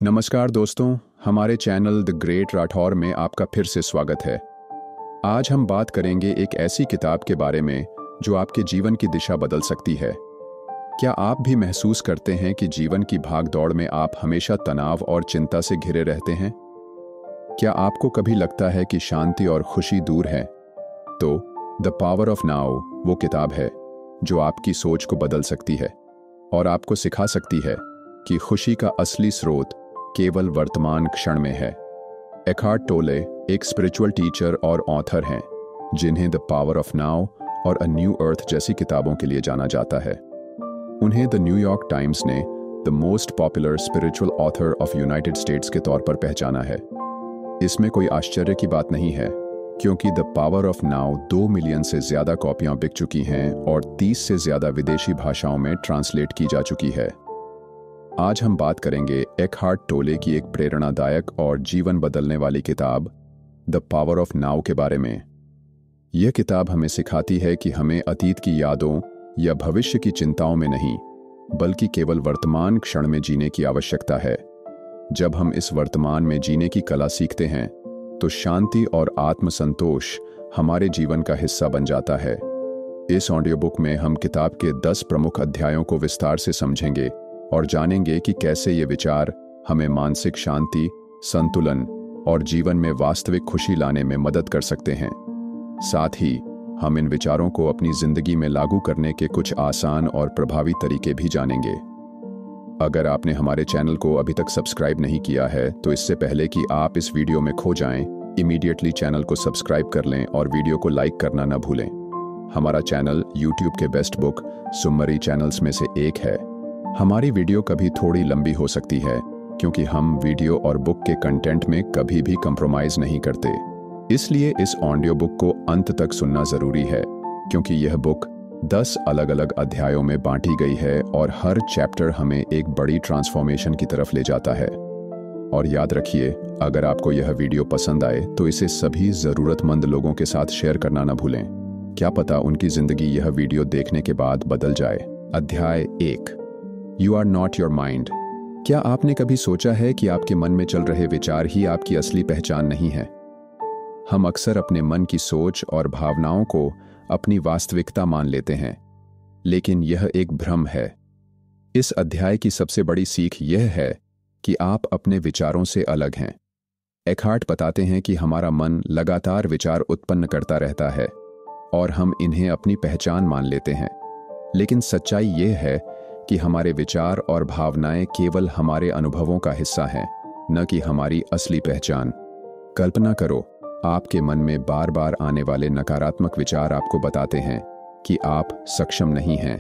नमस्कार दोस्तों, हमारे चैनल द ग्रेट राठौर में आपका फिर से स्वागत है। आज हम बात करेंगे एक ऐसी किताब के बारे में जो आपके जीवन की दिशा बदल सकती है। क्या आप भी महसूस करते हैं कि जीवन की भागदौड़ में आप हमेशा तनाव और चिंता से घिरे रहते हैं? क्या आपको कभी लगता है कि शांति और खुशी दूर है? तो द पावर ऑफ नाउ वो किताब है जो आपकी सोच को बदल सकती है और आपको सिखा सकती है कि खुशी का असली स्रोत केवल वर्तमान क्षण में है। एकहार्ट टोले एक स्पिरिचुअल टीचर और ऑथर हैं जिन्हें द पावर ऑफ नाउ और अ न्यू अर्थ जैसी किताबों के लिए जाना जाता है। उन्हें द न्यूयॉर्क टाइम्स ने the most popular spiritual author of United states के तौर पर पहचाना है। इसमें कोई आश्चर्य की बात नहीं है, क्योंकि the power of now 2 million से ज्यादा कॉपियां बिक चुकी हैं और 30 से ज्यादा विदेशी भाषाओं में ट्रांसलेट की जा चुकी है। आज हम बात करेंगे एकहार्ट टोले की एक प्रेरणादायक और जीवन बदलने वाली किताब द पावर ऑफ नाउ के बारे में। यह किताब हमें सिखाती है कि हमें अतीत की यादों या भविष्य की चिंताओं में नहीं, बल्कि केवल वर्तमान क्षण में जीने की आवश्यकता है। जब हम इस वर्तमान में जीने की कला सीखते हैं तो शांति और आत्मसंतोष हमारे जीवन का हिस्सा बन जाता है। इस ऑडियो बुक में हम किताब के 10 प्रमुख अध्यायों को विस्तार से समझेंगे और जानेंगे कि कैसे ये विचार हमें मानसिक शांति, संतुलन और जीवन में वास्तविक खुशी लाने में मदद कर सकते हैं। साथ ही हम इन विचारों को अपनी जिंदगी में लागू करने के कुछ आसान और प्रभावी तरीके भी जानेंगे। अगर आपने हमारे चैनल को अभी तक सब्सक्राइब नहीं किया है तो इससे पहले कि आप इस वीडियो में खो जाएं, इमीडिएटली चैनल को सब्सक्राइब कर लें और वीडियो को लाइक करना न भूलें। हमारा चैनल यूट्यूब के बेस्ट बुक सुमरी चैनल्स में से एक है। हमारी वीडियो कभी थोड़ी लंबी हो सकती है क्योंकि हम वीडियो और बुक के कंटेंट में कभी भी कंप्रोमाइज नहीं करते। इसलिए इस ऑडियो बुक को अंत तक सुनना जरूरी है, क्योंकि यह बुक 10 अलग अलग अध्यायों में बांटी गई है और हर चैप्टर हमें एक बड़ी ट्रांसफॉर्मेशन की तरफ ले जाता है। और याद रखिए, अगर आपको यह वीडियो पसंद आए तो इसे सभी जरूरतमंद लोगों के साथ शेयर करना न भूलें। क्या पता उनकी जिंदगी यह वीडियो देखने के बाद बदल जाए। अध्याय 1, you are not your mind. क्या आपने कभी सोचा है कि आपके मन में चल रहे विचार ही आपकी असली पहचान नहीं है? हम अक्सर अपने मन की सोच और भावनाओं को अपनी वास्तविकता मान लेते हैं, लेकिन यह एक भ्रम है। इस अध्याय की सबसे बड़ी सीख यह है कि आप अपने विचारों से अलग हैं। एकहार्ट बताते हैं कि हमारा मन लगातार विचार उत्पन्न करता रहता है और हम इन्हें अपनी पहचान मान लेते हैं, लेकिन सच्चाई यह है कि हमारे विचार और भावनाएं केवल हमारे अनुभवों का हिस्सा हैं, न कि हमारी असली पहचान। कल्पना करो, आपके मन में बार बार आने वाले नकारात्मक विचार आपको बताते हैं कि आप सक्षम नहीं हैं,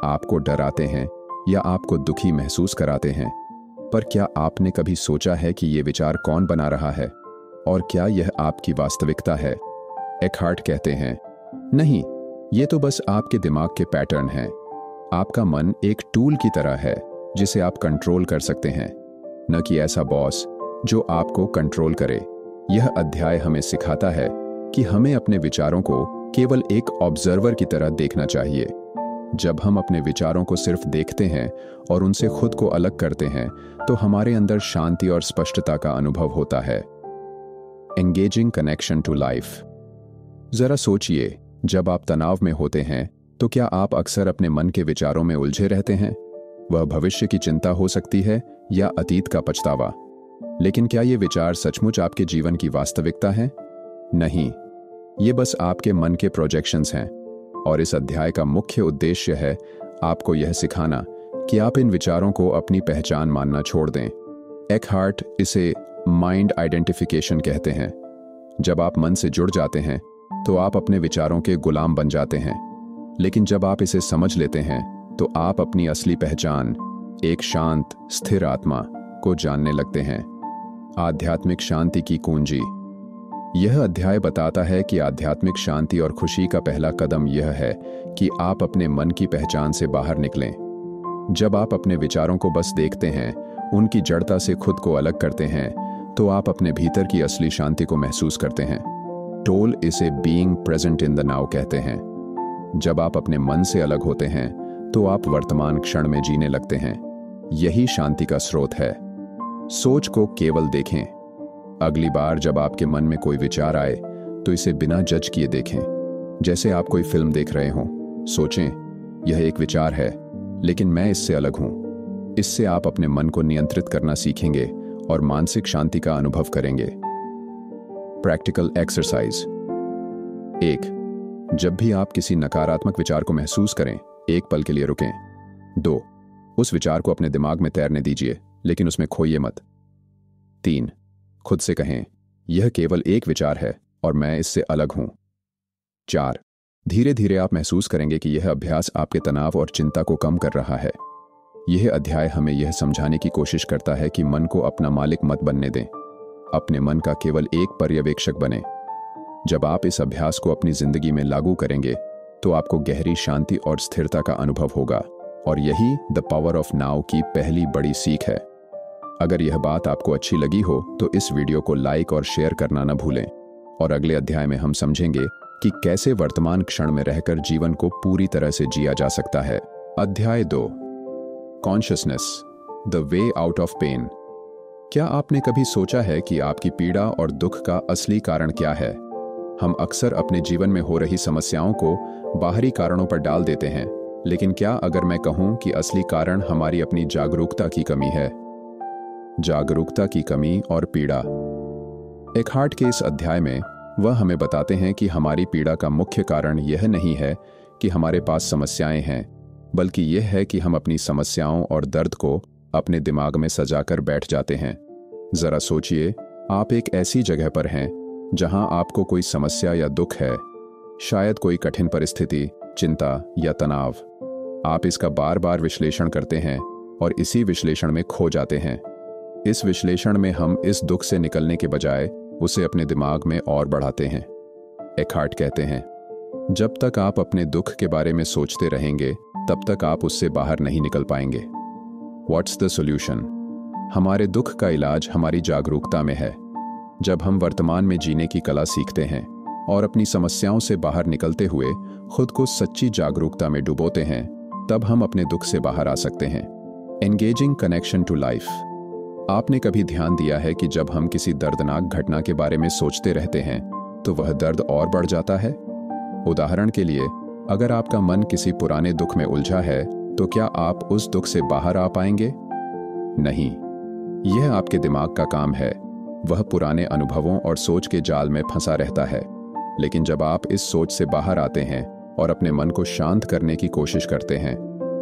आपको डराते हैं या आपको दुखी महसूस कराते हैं। पर क्या आपने कभी सोचा है कि ये विचार कौन बना रहा है और क्या यह आपकी वास्तविकता है? एकहार्ट कहते हैं, नहीं, ये तो बस आपके दिमाग के पैटर्न हैं। आपका मन एक टूल की तरह है जिसे आप कंट्रोल कर सकते हैं, न कि ऐसा बॉस जो आपको कंट्रोल करे। यह अध्याय हमें सिखाता है कि हमें अपने विचारों को केवल एक ऑब्जर्वर की तरह देखना चाहिए। जब हम अपने विचारों को सिर्फ देखते हैं और उनसे खुद को अलग करते हैं तो हमारे अंदर शांति और स्पष्टता का अनुभव होता है। Engaging connection to life. जरा सोचिए, जब आप तनाव में होते हैं तो क्या आप अक्सर अपने मन के विचारों में उलझे रहते हैं? वह भविष्य की चिंता हो सकती है या अतीत का पछतावा। लेकिन क्या ये विचार सचमुच आपके जीवन की वास्तविकता है? नहीं, ये बस आपके मन के प्रोजेक्शंस हैं। और इस अध्याय का मुख्य उद्देश्य है आपको यह सिखाना कि आप इन विचारों को अपनी पहचान मानना छोड़ दें। एकहार्ट इसे माइंड आइडेंटिफिकेशन कहते हैं। जब आप मन से जुड़ जाते हैं तो आप अपने विचारों के गुलाम बन जाते हैं, लेकिन जब आप इसे समझ लेते हैं तो आप अपनी असली पहचान, एक शांत, स्थिर आत्मा को जानने लगते हैं। आध्यात्मिक शांति की कुंजी। यह अध्याय बताता है कि आध्यात्मिक शांति और खुशी का पहला कदम यह है कि आप अपने मन की पहचान से बाहर निकलें। जब आप अपने विचारों को बस देखते हैं, उनकी जड़ता से खुद को अलग करते हैं, तो आप अपने भीतर की असली शांति को महसूस करते हैं। टोल इसे being present in the now कहते हैं। जब आप अपने मन से अलग होते हैं तो आप वर्तमान क्षण में जीने लगते हैं। यही शांति का स्रोत है। सोच को केवल देखें। अगली बार जब आपके मन में कोई विचार आए तो इसे बिना जज किए देखें। जैसे आप कोई फिल्म देख रहे हों, सोचें, यह एक विचार है, लेकिन मैं इससे अलग हूं। इससे आप अपने मन को नियंत्रित करना सीखेंगे और मानसिक शांति का अनुभव करेंगे। Practical exercise. 1. जब भी आप किसी नकारात्मक विचार को महसूस करें, एक पल के लिए रुकें। 2. उस विचार को अपने दिमाग में तैरने दीजिए, लेकिन उसमें खोइए मत। 3. खुद से कहें, यह केवल एक विचार है और मैं इससे अलग हूं। 4. धीरे धीरे आप महसूस करेंगे कि यह अभ्यास आपके तनाव और चिंता को कम कर रहा है। यह अध्याय हमें यह समझाने की कोशिश करता है कि मन को अपना मालिक मत बनने दें। अपने मन का केवल एक पर्यवेक्षक बने। जब आप इस अभ्यास को अपनी जिंदगी में लागू करेंगे तो आपको गहरी शांति और स्थिरता का अनुभव होगा, और यही द पावर ऑफ नाउ की पहली बड़ी सीख है। अगर यह बात आपको अच्छी लगी हो तो इस वीडियो को लाइक और शेयर करना न भूलें, और अगले अध्याय में हम समझेंगे कि कैसे वर्तमान क्षण में रहकर जीवन को पूरी तरह से जिया जा सकता है। अध्याय 2, consciousness, the way out of pain. क्या आपने कभी सोचा है कि आपकी पीड़ा और दुख का असली कारण क्या है? हम अक्सर अपने जीवन में हो रही समस्याओं को बाहरी कारणों पर डाल देते हैं, लेकिन क्या अगर मैं कहूं कि असली कारण हमारी अपनी जागरूकता की कमी है? जागरूकता की कमी और पीड़ा। एकहार्ट के इस अध्याय में वह हमें बताते हैं कि हमारी पीड़ा का मुख्य कारण यह नहीं है कि हमारे पास समस्याएं हैं, बल्कि यह है कि हम अपनी समस्याओं और दर्द को अपने दिमाग में सजाकर बैठ जाते हैं। जरा सोचिए, आप एक ऐसी जगह पर हैं जहां आपको कोई समस्या या दुख है, शायद कोई कठिन परिस्थिति, चिंता या तनाव। आप इसका बार बार विश्लेषण करते हैं और इसी विश्लेषण में खो जाते हैं। इस विश्लेषण में हम इस दुख से निकलने के बजाय उसे अपने दिमाग में और बढ़ाते हैं। एकहार्ट कहते हैं, जब तक आप अपने दुख के बारे में सोचते रहेंगे, तब तक आप उससे बाहर नहीं निकल पाएंगे। What's the solution? हमारे दुख का इलाज हमारी जागरूकता में है। जब हम वर्तमान में जीने की कला सीखते हैं और अपनी समस्याओं से बाहर निकलते हुए खुद को सच्ची जागरूकता में डुबोते हैं, तब हम अपने दुख से बाहर आ सकते हैं। Engaging connection to life. आपने कभी ध्यान दिया है कि जब हम किसी दर्दनाक घटना के बारे में सोचते रहते हैं तो वह दर्द और बढ़ जाता है? उदाहरण के लिए, अगर आपका मन किसी पुराने दुख में उलझा है तो क्या आप उस दुख से बाहर आ पाएंगे? नहीं, यह आपके दिमाग का काम है। वह पुराने अनुभवों और सोच के जाल में फंसा रहता है। लेकिन जब आप इस सोच से बाहर आते हैं और अपने मन को शांत करने की कोशिश करते हैं,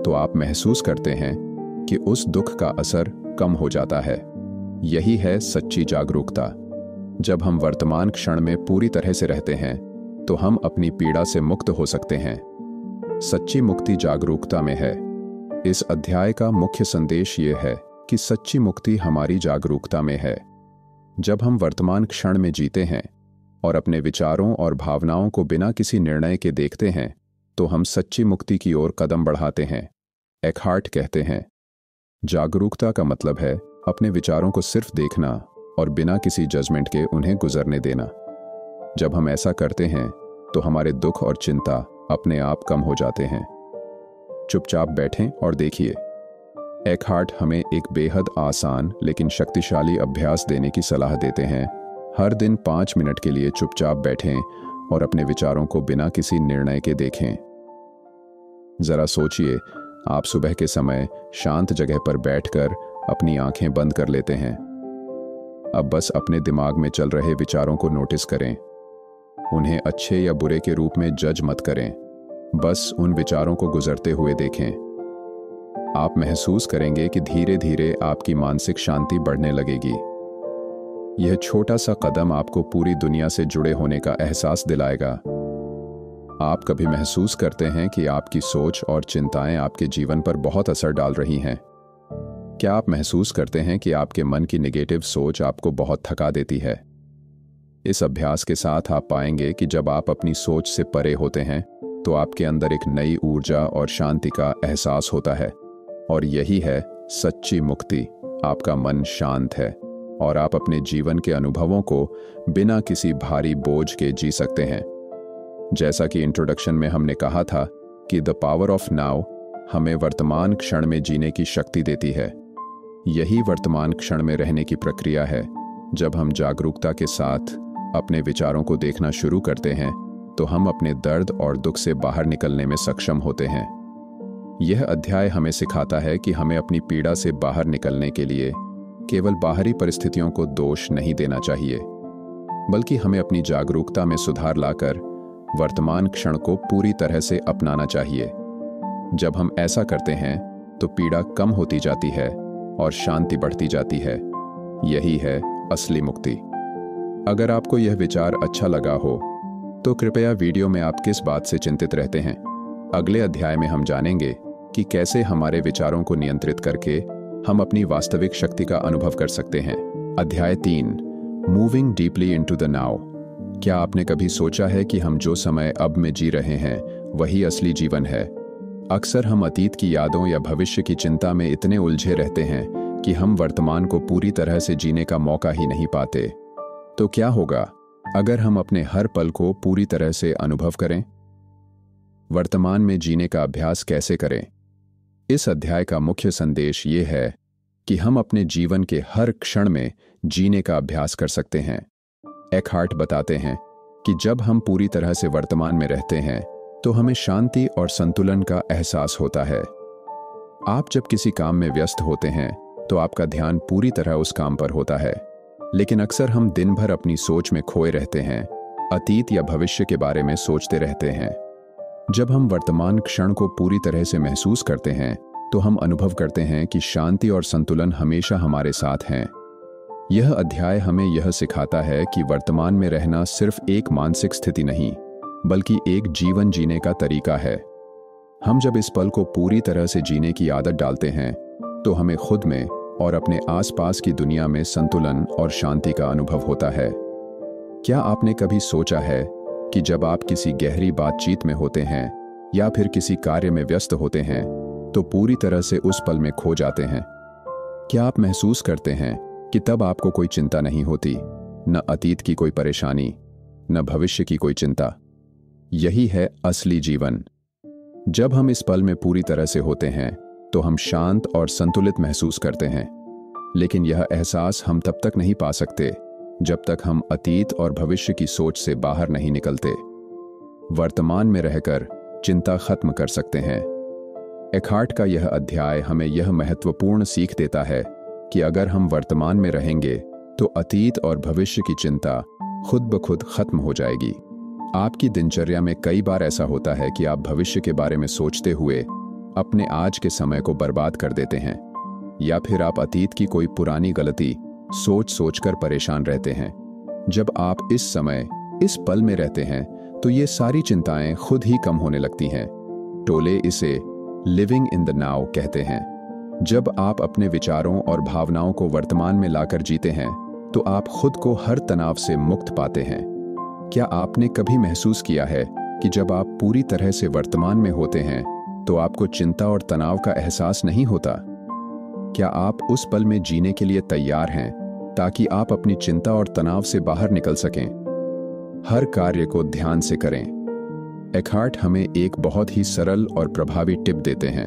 तो आप महसूस करते हैं कि उस दुख का असर कम हो जाता है। यही है सच्ची जागरूकता। जब हम वर्तमान क्षण में पूरी तरह से रहते हैं तो हम अपनी पीड़ा से मुक्त हो सकते हैं। सच्ची मुक्ति जागरूकता में है। इस अध्याय का मुख्य संदेश ये है कि सच्ची मुक्ति हमारी जागरूकता में है। जब हम वर्तमान क्षण में जीते हैं और अपने विचारों और भावनाओं को बिना किसी निर्णय के देखते हैं, तो हम सच्ची मुक्ति की ओर कदम बढ़ाते हैं। एकहार्ट कहते हैं, जागरूकता का मतलब है अपने विचारों को सिर्फ देखना और बिना किसी जजमेंट के उन्हें गुजरने देना। जब हम ऐसा करते हैं तो हमारे दुख और चिंता अपने आप कम हो जाते हैं। चुपचाप बैठें और देखिए। एकहार्ट हमें एक बेहद आसान लेकिन शक्तिशाली अभ्यास देने की सलाह देते हैं। हर दिन 5 मिनट के लिए चुपचाप बैठें और अपने विचारों को बिना किसी निर्णय के देखें। जरा सोचिए, आप सुबह के समय शांत जगह पर बैठकर अपनी आंखें बंद कर लेते हैं। अब बस अपने दिमाग में चल रहे विचारों को नोटिस करें। उन्हें अच्छे या बुरे के रूप में जज मत करें, बस उन विचारों को गुजरते हुए देखें। आप महसूस करेंगे कि धीरे धीरे आपकी मानसिक शांति बढ़ने लगेगी। यह छोटा सा कदम आपको पूरी दुनिया से जुड़े होने का एहसास दिलाएगा। आप कभी महसूस करते हैं कि आपकी सोच और चिंताएं आपके जीवन पर बहुत असर डाल रही हैं? क्या आप महसूस करते हैं कि आपके मन की नेगेटिव सोच आपको बहुत थका देती है? इस अभ्यास के साथ आप पाएंगे कि जब आप अपनी सोच से परे होते हैं तो आपके अंदर एक नई ऊर्जा और शांति का एहसास होता है, और यही है सच्ची मुक्ति। आपका मन शांत है और आप अपने जीवन के अनुभवों को बिना किसी भारी बोझ के जी सकते हैं। जैसा कि इंट्रोडक्शन में हमने कहा था कि द पावर ऑफ नाउ हमें वर्तमान क्षण में जीने की शक्ति देती है। यही वर्तमान क्षण में रहने की प्रक्रिया है। जब हम जागरूकता के साथ अपने विचारों को देखना शुरू करते हैं तो हम अपने दर्द और दुख से बाहर निकलने में सक्षम होते हैं। यह अध्याय हमें सिखाता है कि हमें अपनी पीड़ा से बाहर निकलने के लिए केवल बाहरी परिस्थितियों को दोष नहीं देना चाहिए, बल्कि हमें अपनी जागरूकता में सुधार लाकर वर्तमान क्षण को पूरी तरह से अपनाना चाहिए। जब हम ऐसा करते हैं तो पीड़ा कम होती जाती है और शांति बढ़ती जाती है। यही है असली मुक्ति। अगर आपको यह विचार अच्छा लगा हो तो कृपया वीडियो में आप किस बात से चिंतित रहते हैं। अगले अध्याय में हम जानेंगे कि कैसे हमारे विचारों को नियंत्रित करके हम अपनी वास्तविक शक्ति का अनुभव कर सकते हैं। अध्याय 3, moving deeply into the now. क्या आपने कभी सोचा है कि हम जो समय अब में जी रहे हैं वही असली जीवन है? अक्सर हम अतीत की यादों या भविष्य की चिंता में इतने उलझे रहते हैं कि हम वर्तमान को पूरी तरह से जीने का मौका ही नहीं पाते। तो क्या होगा अगर हम अपने हर पल को पूरी तरह से अनुभव करें? वर्तमान में जीने का अभ्यास कैसे करें? इस अध्याय का मुख्य संदेश ये है कि हम अपने जीवन के हर क्षण में जीने का अभ्यास कर सकते हैं। एकहार्ट बताते हैं कि जब हम पूरी तरह से वर्तमान में रहते हैं तो हमें शांति और संतुलन का एहसास होता है। आप जब किसी काम में व्यस्त होते हैं तो आपका ध्यान पूरी तरह उस काम पर होता है, लेकिन अक्सर हम दिन भर अपनी सोच में खोए रहते हैं, अतीत या भविष्य के बारे में सोचते रहते हैं। जब हम वर्तमान क्षण को पूरी तरह से महसूस करते हैं तो हम अनुभव करते हैं कि शांति और संतुलन हमेशा हमारे साथ हैं। यह अध्याय हमें यह सिखाता है कि वर्तमान में रहना सिर्फ एक मानसिक स्थिति नहीं, बल्कि एक जीवन जीने का तरीका है। हम जब इस पल को पूरी तरह से जीने की आदत डालते हैं तो हमें खुद में और अपने आसपास की दुनिया में संतुलन और शांति का अनुभव होता है। क्या आपने कभी सोचा है कि जब आप किसी गहरी बातचीत में होते हैं या फिर किसी कार्य में व्यस्त होते हैं तो पूरी तरह से उस पल में खो जाते हैं? क्या आप महसूस करते हैं कि तब आपको कोई चिंता नहीं होती, न अतीत की कोई परेशानी, न भविष्य की कोई चिंता? यही है असली जीवन। जब हम इस पल में पूरी तरह से होते हैं तो हम शांत और संतुलित महसूस करते हैं, लेकिन यह एहसास हम तब तक नहीं पा सकते जब तक हम अतीत और भविष्य की सोच से बाहर नहीं निकलते। वर्तमान में रहकर चिंता खत्म कर सकते हैं। एकहार्ट का यह अध्याय हमें यह महत्वपूर्ण सीख देता है कि अगर हम वर्तमान में रहेंगे तो अतीत और भविष्य की चिंता खुद ब खुद खत्म हो जाएगी। आपकी दिनचर्या में कई बार ऐसा होता है कि आप भविष्य के बारे में सोचते हुए अपने आज के समय को बर्बाद कर देते हैं, या फिर आप अतीत की कोई पुरानी गलती सोच सोचकर परेशान रहते हैं। जब आप इस समय इस पल में रहते हैं तो ये सारी चिंताएं खुद ही कम होने लगती हैं। टोले इसे लिविंग इन द नाउ कहते हैं। जब आप अपने विचारों और भावनाओं को वर्तमान में लाकर जीते हैं तो आप खुद को हर तनाव से मुक्त पाते हैं। क्या आपने कभी महसूस किया है कि जब आप पूरी तरह से वर्तमान में होते हैं तो आपको चिंता और तनाव का एहसास नहीं होता? क्या आप उस पल में जीने के लिए तैयार हैं ताकि आप अपनी चिंता और तनाव से बाहर निकल सकें? हर कार्य को ध्यान से करें। एकहार्ट हमें एक बहुत ही सरल और प्रभावी टिप देते हैं।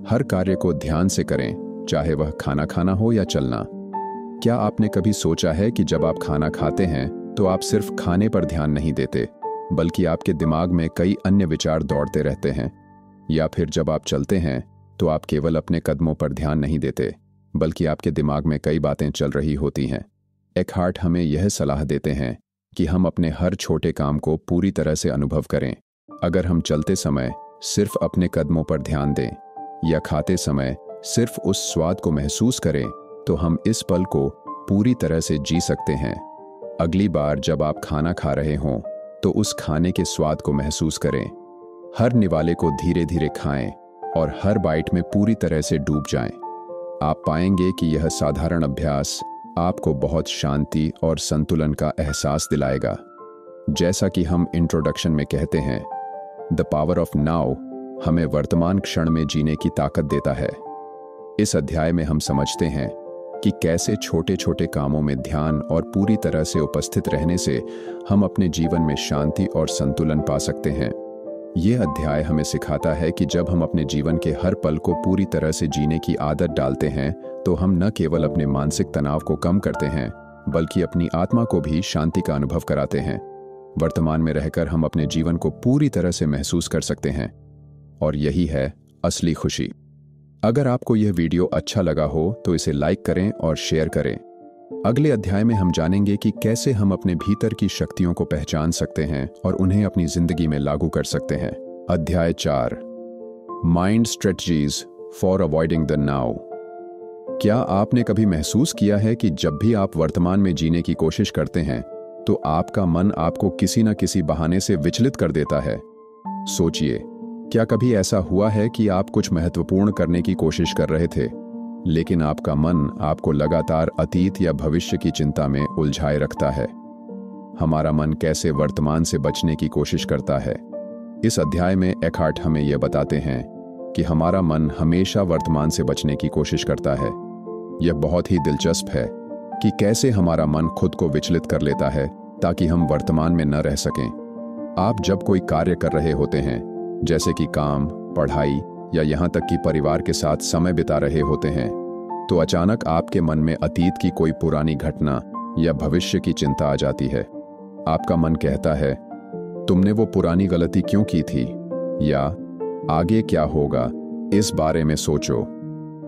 हर कार्य को ध्यान से करें, चाहे वह खाना खाना हो या चलना। क्या आपने कभी सोचा है कि जब आप खाना खाते हैं तो आप सिर्फ खाने पर ध्यान नहीं देते, बल्कि आपके दिमाग में कई अन्य विचार दौड़ते रहते हैं? या फिर जब आप चलते हैं तो आप केवल अपने कदमों पर ध्यान नहीं देते, बल्कि आपके दिमाग में कई बातें चल रही होती हैं। एकहार्ट हमें यह सलाह देते हैं कि हम अपने हर छोटे काम को पूरी तरह से अनुभव करें। अगर हम चलते समय सिर्फ अपने कदमों पर ध्यान दें या खाते समय सिर्फ उस स्वाद को महसूस करें तो हम इस पल को पूरी तरह से जी सकते हैं। अगली बार जब आप खाना खा रहे हों तो उस खाने के स्वाद को महसूस करें। हर निवाले को धीरे धीरे खाएं और हर बाइट में पूरी तरह से डूब जाएं। आप पाएंगे कि यह साधारण अभ्यास आपको बहुत शांति और संतुलन का एहसास दिलाएगा। जैसा कि हम इंट्रोडक्शन में कहते हैं, द पावर ऑफ नाउ हमें वर्तमान क्षण में जीने की ताकत देता है। इस अध्याय में हम समझते हैं कि कैसे छोटे छोटे कामों में ध्यान और पूरी तरह से उपस्थित रहने से हम अपने जीवन में शांति और संतुलन पा सकते हैं। ये अध्याय हमें सिखाता है कि जब हम अपने जीवन के हर पल को पूरी तरह से जीने की आदत डालते हैं तो हम न केवल अपने मानसिक तनाव को कम करते हैं बल्कि अपनी आत्मा को भी शांति का अनुभव कराते हैं। वर्तमान में रहकर हम अपने जीवन को पूरी तरह से महसूस कर सकते हैं और यही है असली खुशी। अगर आपको यह वीडियो अच्छा लगा हो तो इसे लाइक करें और शेयर करें। अगले अध्याय में हम जानेंगे कि कैसे हम अपने भीतर की शक्तियों को पहचान सकते हैं और उन्हें अपनी जिंदगी में लागू कर सकते हैं। अध्याय 4, mind strategies for avoiding the now. क्या आपने कभी महसूस किया है कि जब भी आप वर्तमान में जीने की कोशिश करते हैं तो आपका मन आपको किसी न किसी बहाने से विचलित कर देता है? सोचिए, क्या कभी ऐसा हुआ है कि आप कुछ महत्वपूर्ण करने की कोशिश कर रहे थे लेकिन आपका मन आपको लगातार अतीत या भविष्य की चिंता में उलझाए रखता है? हमारा मन कैसे वर्तमान से बचने की कोशिश करता है? इस अध्याय में एखार्ट हमें यह बताते हैं कि हमारा मन हमेशा वर्तमान से बचने की कोशिश करता है। यह बहुत ही दिलचस्प है कि कैसे हमारा मन खुद को विचलित कर लेता है ताकि हम वर्तमान में न रह सकें। आप जब कोई कार्य कर रहे होते हैं, जैसे कि काम, पढ़ाई या यहाँ तक कि परिवार के साथ समय बिता रहे होते हैं, तो अचानक आपके मन में अतीत की कोई पुरानी घटना या भविष्य की चिंता आ जाती है। आपका मन कहता है, तुमने वो पुरानी गलती क्यों की थी, या आगे क्या होगा, इस बारे में सोचो।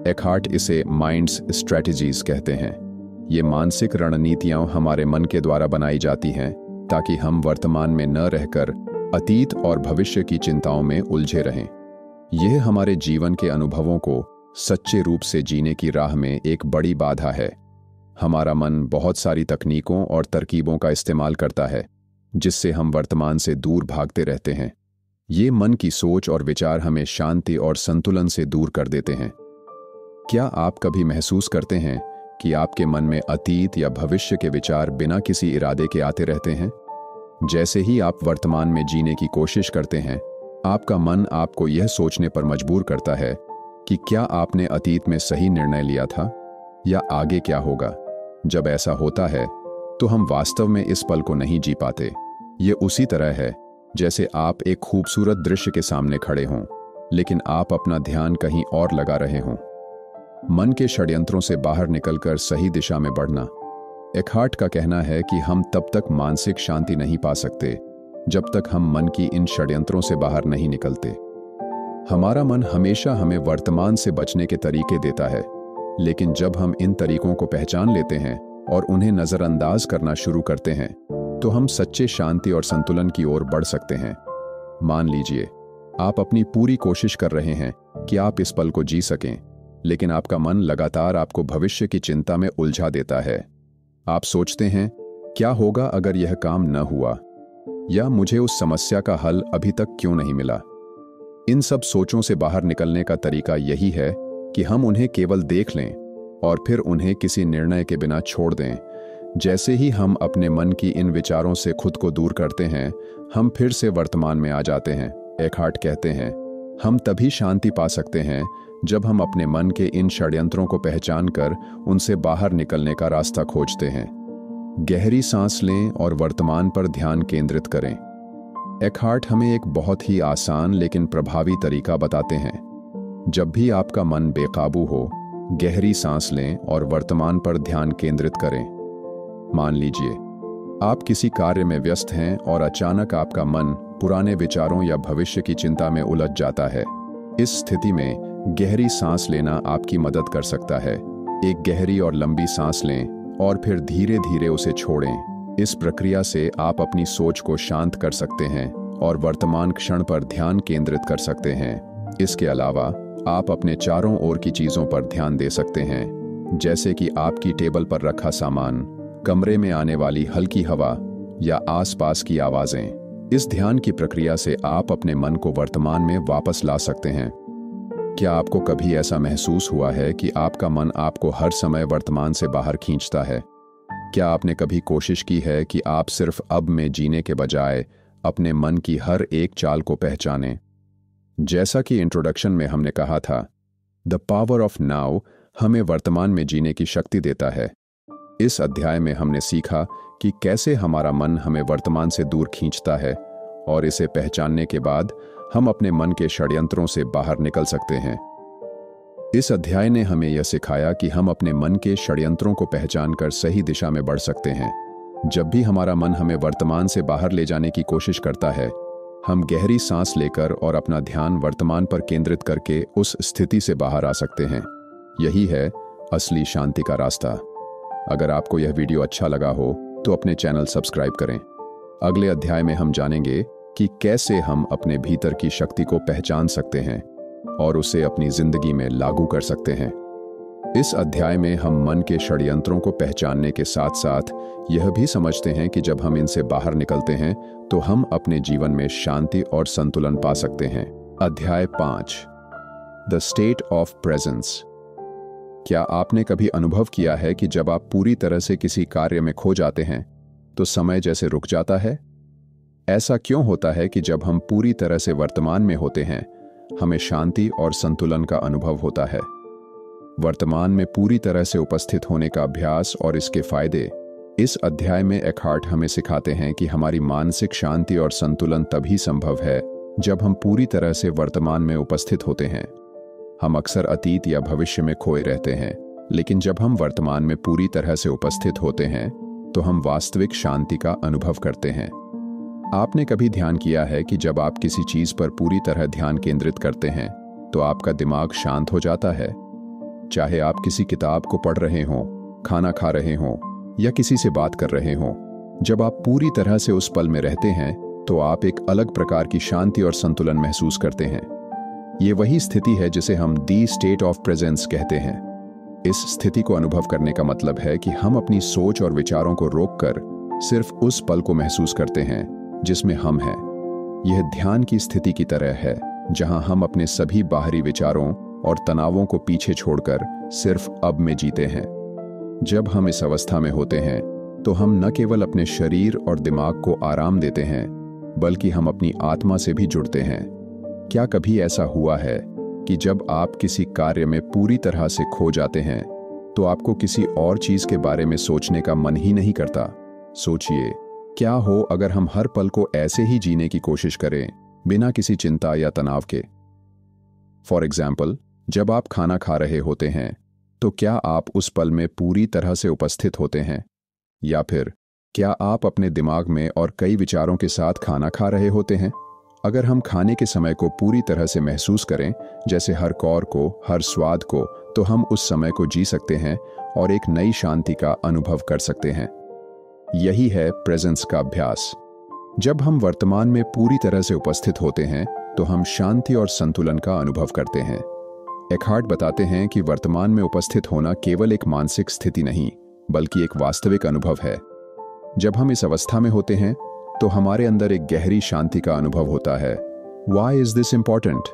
एखार्ट इसे माइंड्स स्ट्रेटजीज कहते हैं। ये मानसिक रणनीतियां हमारे मन के द्वारा बनाई जाती हैं ताकि हम वर्तमान में न रहकर अतीत और भविष्य की चिंताओं में उलझे रहें। यह हमारे जीवन के अनुभवों को सच्चे रूप से जीने की राह में एक बड़ी बाधा है। हमारा मन बहुत सारी तकनीकों और तरकीबों का इस्तेमाल करता है जिससे हम वर्तमान से दूर भागते रहते हैं। ये मन की सोच और विचार हमें शांति और संतुलन से दूर कर देते हैं। क्या आप कभी महसूस करते हैं कि आपके मन में अतीत या भविष्य के विचार बिना किसी इरादे के आते रहते हैं? जैसे ही आप वर्तमान में जीने की कोशिश करते हैं, आपका मन आपको यह सोचने पर मजबूर करता है कि क्या आपने अतीत में सही निर्णय लिया था या आगे क्या होगा। जब ऐसा होता है तो हम वास्तव में इस पल को नहीं जी पाते। ये उसी तरह है जैसे आप एक खूबसूरत दृश्य के सामने खड़े हों लेकिन आप अपना ध्यान कहीं और लगा रहे हों। मन के षड्यंत्रों से बाहर निकलकर सही दिशा में बढ़ना। एखार्ट का कहना है कि हम तब तक मानसिक शांति नहीं पा सकते जब तक हम मन की इन षड्यंत्रों से बाहर नहीं निकलते। हमारा मन हमेशा हमें वर्तमान से बचने के तरीके देता है, लेकिन जब हम इन तरीकों को पहचान लेते हैं और उन्हें नजरअंदाज करना शुरू करते हैं तो हम सच्चे शांति और संतुलन की ओर बढ़ सकते हैं। मान लीजिए, आप अपनी पूरी कोशिश कर रहे हैं कि आप इस पल को जी सकें, लेकिन आपका मन लगातार आपको भविष्य की चिंता में उलझा देता है। आप सोचते हैं, क्या होगा अगर यह काम न हुआ, या मुझे उस समस्या का हल अभी तक क्यों नहीं मिला। इन सब सोचों से बाहर निकलने का तरीका यही है कि हम उन्हें केवल देख लें और फिर उन्हें किसी निर्णय के बिना छोड़ दें। जैसे ही हम अपने मन की इन विचारों से खुद को दूर करते हैं, हम फिर से वर्तमान में आ जाते हैं। एखार्ट कहते हैं, हम तभी शांति पा सकते हैं जब हम अपने मन के इन षड्यंत्रों को पहचान कर उनसे बाहर निकलने का रास्ता खोजते हैं। गहरी सांस लें और वर्तमान पर ध्यान केंद्रित करें। एखार्ट हमें एक बहुत ही आसान लेकिन प्रभावी तरीका बताते हैं। जब भी आपका मन बेकाबू हो, गहरी सांस लें और वर्तमान पर ध्यान केंद्रित करें। मान लीजिए, आप किसी कार्य में व्यस्त हैं और अचानक आपका मन पुराने विचारों या भविष्य की चिंता में उलझ जाता है। इस स्थिति में गहरी सांस लेना आपकी मदद कर सकता है। एक गहरी और लंबी सांस लें और फिर धीरे धीरे उसे छोड़ें। इस प्रक्रिया से आप अपनी सोच को शांत कर सकते हैं और वर्तमान क्षण पर ध्यान केंद्रित कर सकते हैं। इसके अलावा आप अपने चारों ओर की चीजों पर ध्यान दे सकते हैं, जैसे कि आपकी टेबल पर रखा सामान, कमरे में आने वाली हल्की हवा या आसपास की आवाजें। इस ध्यान की प्रक्रिया से आप अपने मन को वर्तमान में वापस ला सकते हैं। क्या आपको कभी ऐसा महसूस हुआ है कि आपका मन आपको हर समय वर्तमान से बाहर खींचता है? क्या आपने कभी कोशिश की है कि आप सिर्फ अब में जीने के बजाय अपने मन की हर एक चाल को पहचानें? जैसा कि इंट्रोडक्शन में हमने कहा था, द पावर ऑफ नाउ हमें वर्तमान में जीने की शक्ति देता है। इस अध्याय में हमने सीखा कि कैसे हमारा मन हमें वर्तमान से दूर खींचता है और इसे पहचानने के बाद हम अपने मन के षड्यंत्रों से बाहर निकल सकते हैं। इस अध्याय ने हमें यह सिखाया कि हम अपने मन के षड्यंत्रों को पहचानकर सही दिशा में बढ़ सकते हैं। जब भी हमारा मन हमें वर्तमान से बाहर ले जाने की कोशिश करता है, हम गहरी सांस लेकर और अपना ध्यान वर्तमान पर केंद्रित करके उस स्थिति से बाहर आ सकते हैं। यही है असली शांति का रास्ता। अगर आपको यह वीडियो अच्छा लगा हो तो अपने चैनल सब्सक्राइब करें। अगले अध्याय में हम जानेंगे कि कैसे हम अपने भीतर की शक्ति को पहचान सकते हैं और उसे अपनी जिंदगी में लागू कर सकते हैं। इस अध्याय में हम मन के षड्यंत्रों को पहचानने के साथ साथ यह भी समझते हैं कि जब हम इनसे बाहर निकलते हैं तो हम अपने जीवन में शांति और संतुलन पा सकते हैं। अध्याय 5, द स्टेट ऑफ प्रेजेंस। क्या आपने कभी अनुभव किया है कि जब आप पूरी तरह से किसी कार्य में खो जाते हैं तो समय जैसे रुक जाता है? ऐसा क्यों होता है कि जब हम पूरी तरह से वर्तमान में होते हैं, हमें शांति और संतुलन का अनुभव होता है? वर्तमान में पूरी तरह से उपस्थित होने का अभ्यास और इसके फायदे इस अध्याय में एकहार्ट हमें सिखाते हैं कि हमारी मानसिक शांति और संतुलन तभी संभव है जब हम पूरी तरह से वर्तमान में उपस्थित होते हैं। हम अक्सर अतीत या भविष्य में खोए रहते हैं, लेकिन जब हम वर्तमान में पूरी तरह से उपस्थित होते हैं तो हम वास्तविक शांति का अनुभव करते हैं। आपने कभी ध्यान किया है कि जब आप किसी चीज पर पूरी तरह ध्यान केंद्रित करते हैं तो आपका दिमाग शांत हो जाता है? चाहे आप किसी किताब को पढ़ रहे हों, खाना खा रहे हों या किसी से बात कर रहे हों, जब आप पूरी तरह से उस पल में रहते हैं तो आप एक अलग प्रकार की शांति और संतुलन महसूस करते हैं। ये वही स्थिति है जिसे हम दी स्टेट ऑफ प्रेजेंस कहते हैं। इस स्थिति को अनुभव करने का मतलब है कि हम अपनी सोच और विचारों को रोककर सिर्फ उस पल को महसूस करते हैं जिसमें हम हैं। यह ध्यान की स्थिति की तरह है जहां हम अपने सभी बाहरी विचारों और तनावों को पीछे छोड़कर सिर्फ अब में जीते हैं। जब हम इस अवस्था में होते हैं तो हम न केवल अपने शरीर और दिमाग को आराम देते हैं, बल्कि हम अपनी आत्मा से भी जुड़ते हैं। क्या कभी ऐसा हुआ है कि जब आप किसी कार्य में पूरी तरह से खो जाते हैं तो आपको किसी और चीज के बारे में सोचने का मन ही नहीं करता? सोचिए, क्या हो अगर हम हर पल को ऐसे ही जीने की कोशिश करें, बिना किसी चिंता या तनाव के? फॉर एग्जाम्पल, जब आप खाना खा रहे होते हैं तो क्या आप उस पल में पूरी तरह से उपस्थित होते हैं, या फिर क्या आप अपने दिमाग में और कई विचारों के साथ खाना खा रहे होते हैं? अगर हम खाने के समय को पूरी तरह से महसूस करें, जैसे हर कौर को, हर स्वाद को, तो हम उस समय को जी सकते हैं और एक नई शांति का अनुभव कर सकते हैं। यही है प्रेजेंस का अभ्यास। जब हम वर्तमान में पूरी तरह से उपस्थित होते हैं तो हम शांति और संतुलन का अनुभव करते हैं। एकहार्ट बताते हैं कि वर्तमान में उपस्थित होना केवल एक मानसिक स्थिति नहीं, बल्कि एक वास्तविक अनुभव है। जब हम इस अवस्था में होते हैं तो हमारे अंदर एक गहरी शांति का अनुभव होता है। Why is this important?